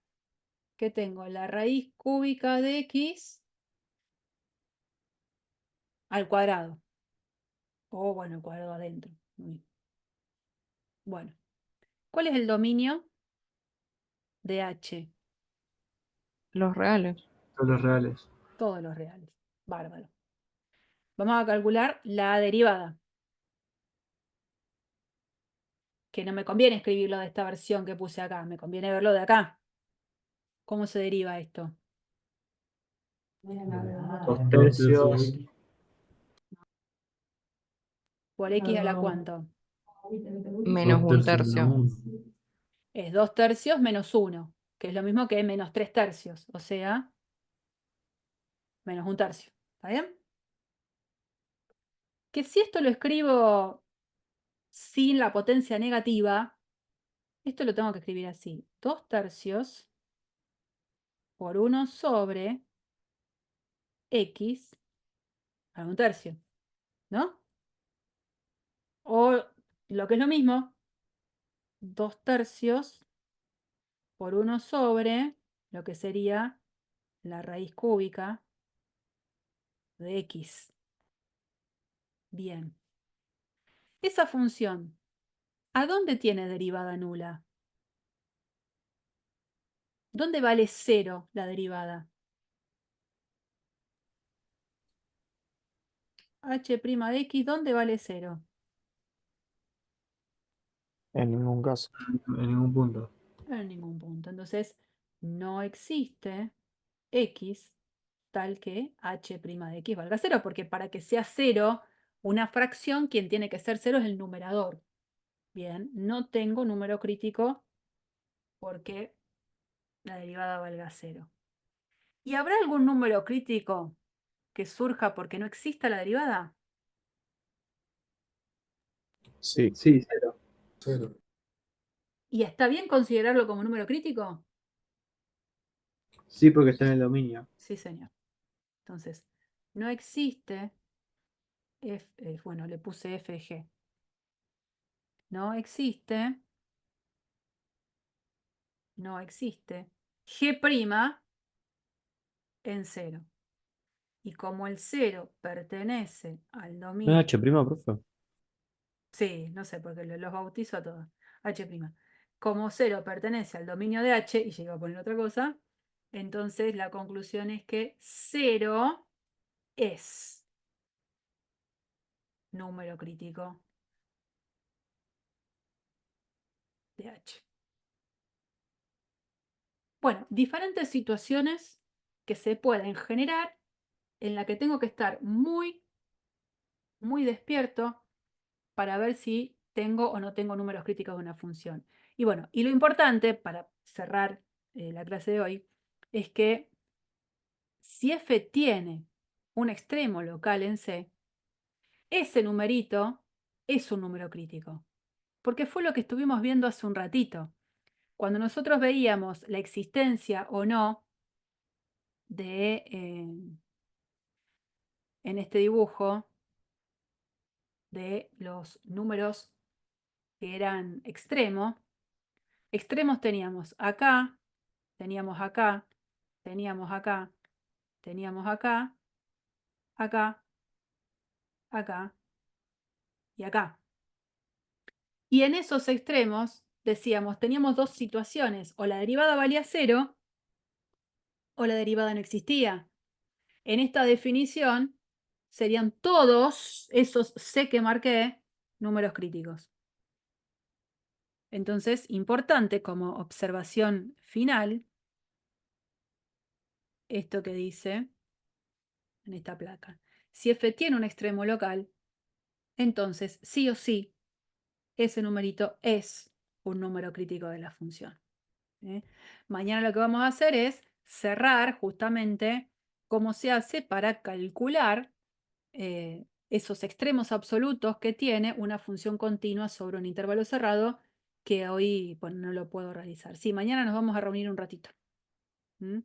que tengo la raíz cúbica de x al cuadrado. O bueno, el cuadrado adentro. Bueno, ¿cuál es el dominio de h? Los reales. Todos los reales. Todos los reales. Bárbaro. Vamos a calcular la derivada. Que no me conviene escribirlo de esta versión que puse acá. Me conviene verlo de acá. ¿Cómo se deriva esto? 2 tercios. ¿Por x a la cuánto? Menos 2 un tercios menos tercio. 1. Es 2/3 menos 1. que es lo mismo que menos 3/3, o sea, menos 1/3. ¿Está bien? Que si esto lo escribo sin la potencia negativa, esto lo tengo que escribir así. 2/3 por 1 sobre x a 1/3, ¿no? O lo que es lo mismo, 2/3 por 1 sobre lo que sería la raíz cúbica de x. Bien. Esa función, ¿a dónde tiene derivada nula? ¿Dónde vale 0 la derivada? H' de x, ¿dónde vale 0? En ningún caso. En ningún punto. En ningún punto. Entonces, no existe x tal que h' de x valga 0, porque para que sea 0 una fracción, quien tiene que ser 0 es el numerador. Bien, no tengo número crítico porque la derivada valga 0. ¿Y habrá algún número crítico que surja porque no exista la derivada? Sí. Sí, 0. Cero. ¿Y está bien considerarlo como número crítico? Sí, porque está en el dominio. Sí, señor. Entonces, no existe, bueno, le puse FG. No existe G' en 0. Y como el 0 pertenece al ¿No es dominio... H', profe? Sí, no sé, porque los bautizo a todos. H'. Como 0 pertenece al dominio de H, y llego a poner otra cosa, entonces la conclusión es que 0 es número crítico de H. Bueno, diferentes situaciones que se pueden generar en la que tengo que estar muy, muy despierto para ver si tengo o no tengo números críticos de una función. Y bueno, y lo importante para cerrar la clase de hoy es que si f tiene un extremo local en C, ese numerito es un número crítico, porque fue lo que estuvimos viendo hace un ratito. Cuando nosotros veíamos la existencia o no de, en este dibujo, de los números que eran extremos teníamos acá, teníamos acá, teníamos acá, teníamos acá, acá, acá y acá. Y en esos extremos, decíamos, teníamos dos situaciones, o la derivada valía 0 o la derivada no existía. En esta definición serían todos esos C que marqué números críticos. Entonces, importante como observación final, esto que dice en esta placa. Si f tiene un extremo local, entonces sí o sí ese numerito es un número crítico de la función. Mañana lo que vamos a hacer es cerrar justamente cómo se hace para calcular esos extremos absolutos que tiene una función continua sobre un intervalo cerrado, que hoy no lo puedo realizar. Sí, mañana nos vamos a reunir un ratito. ¿Mm?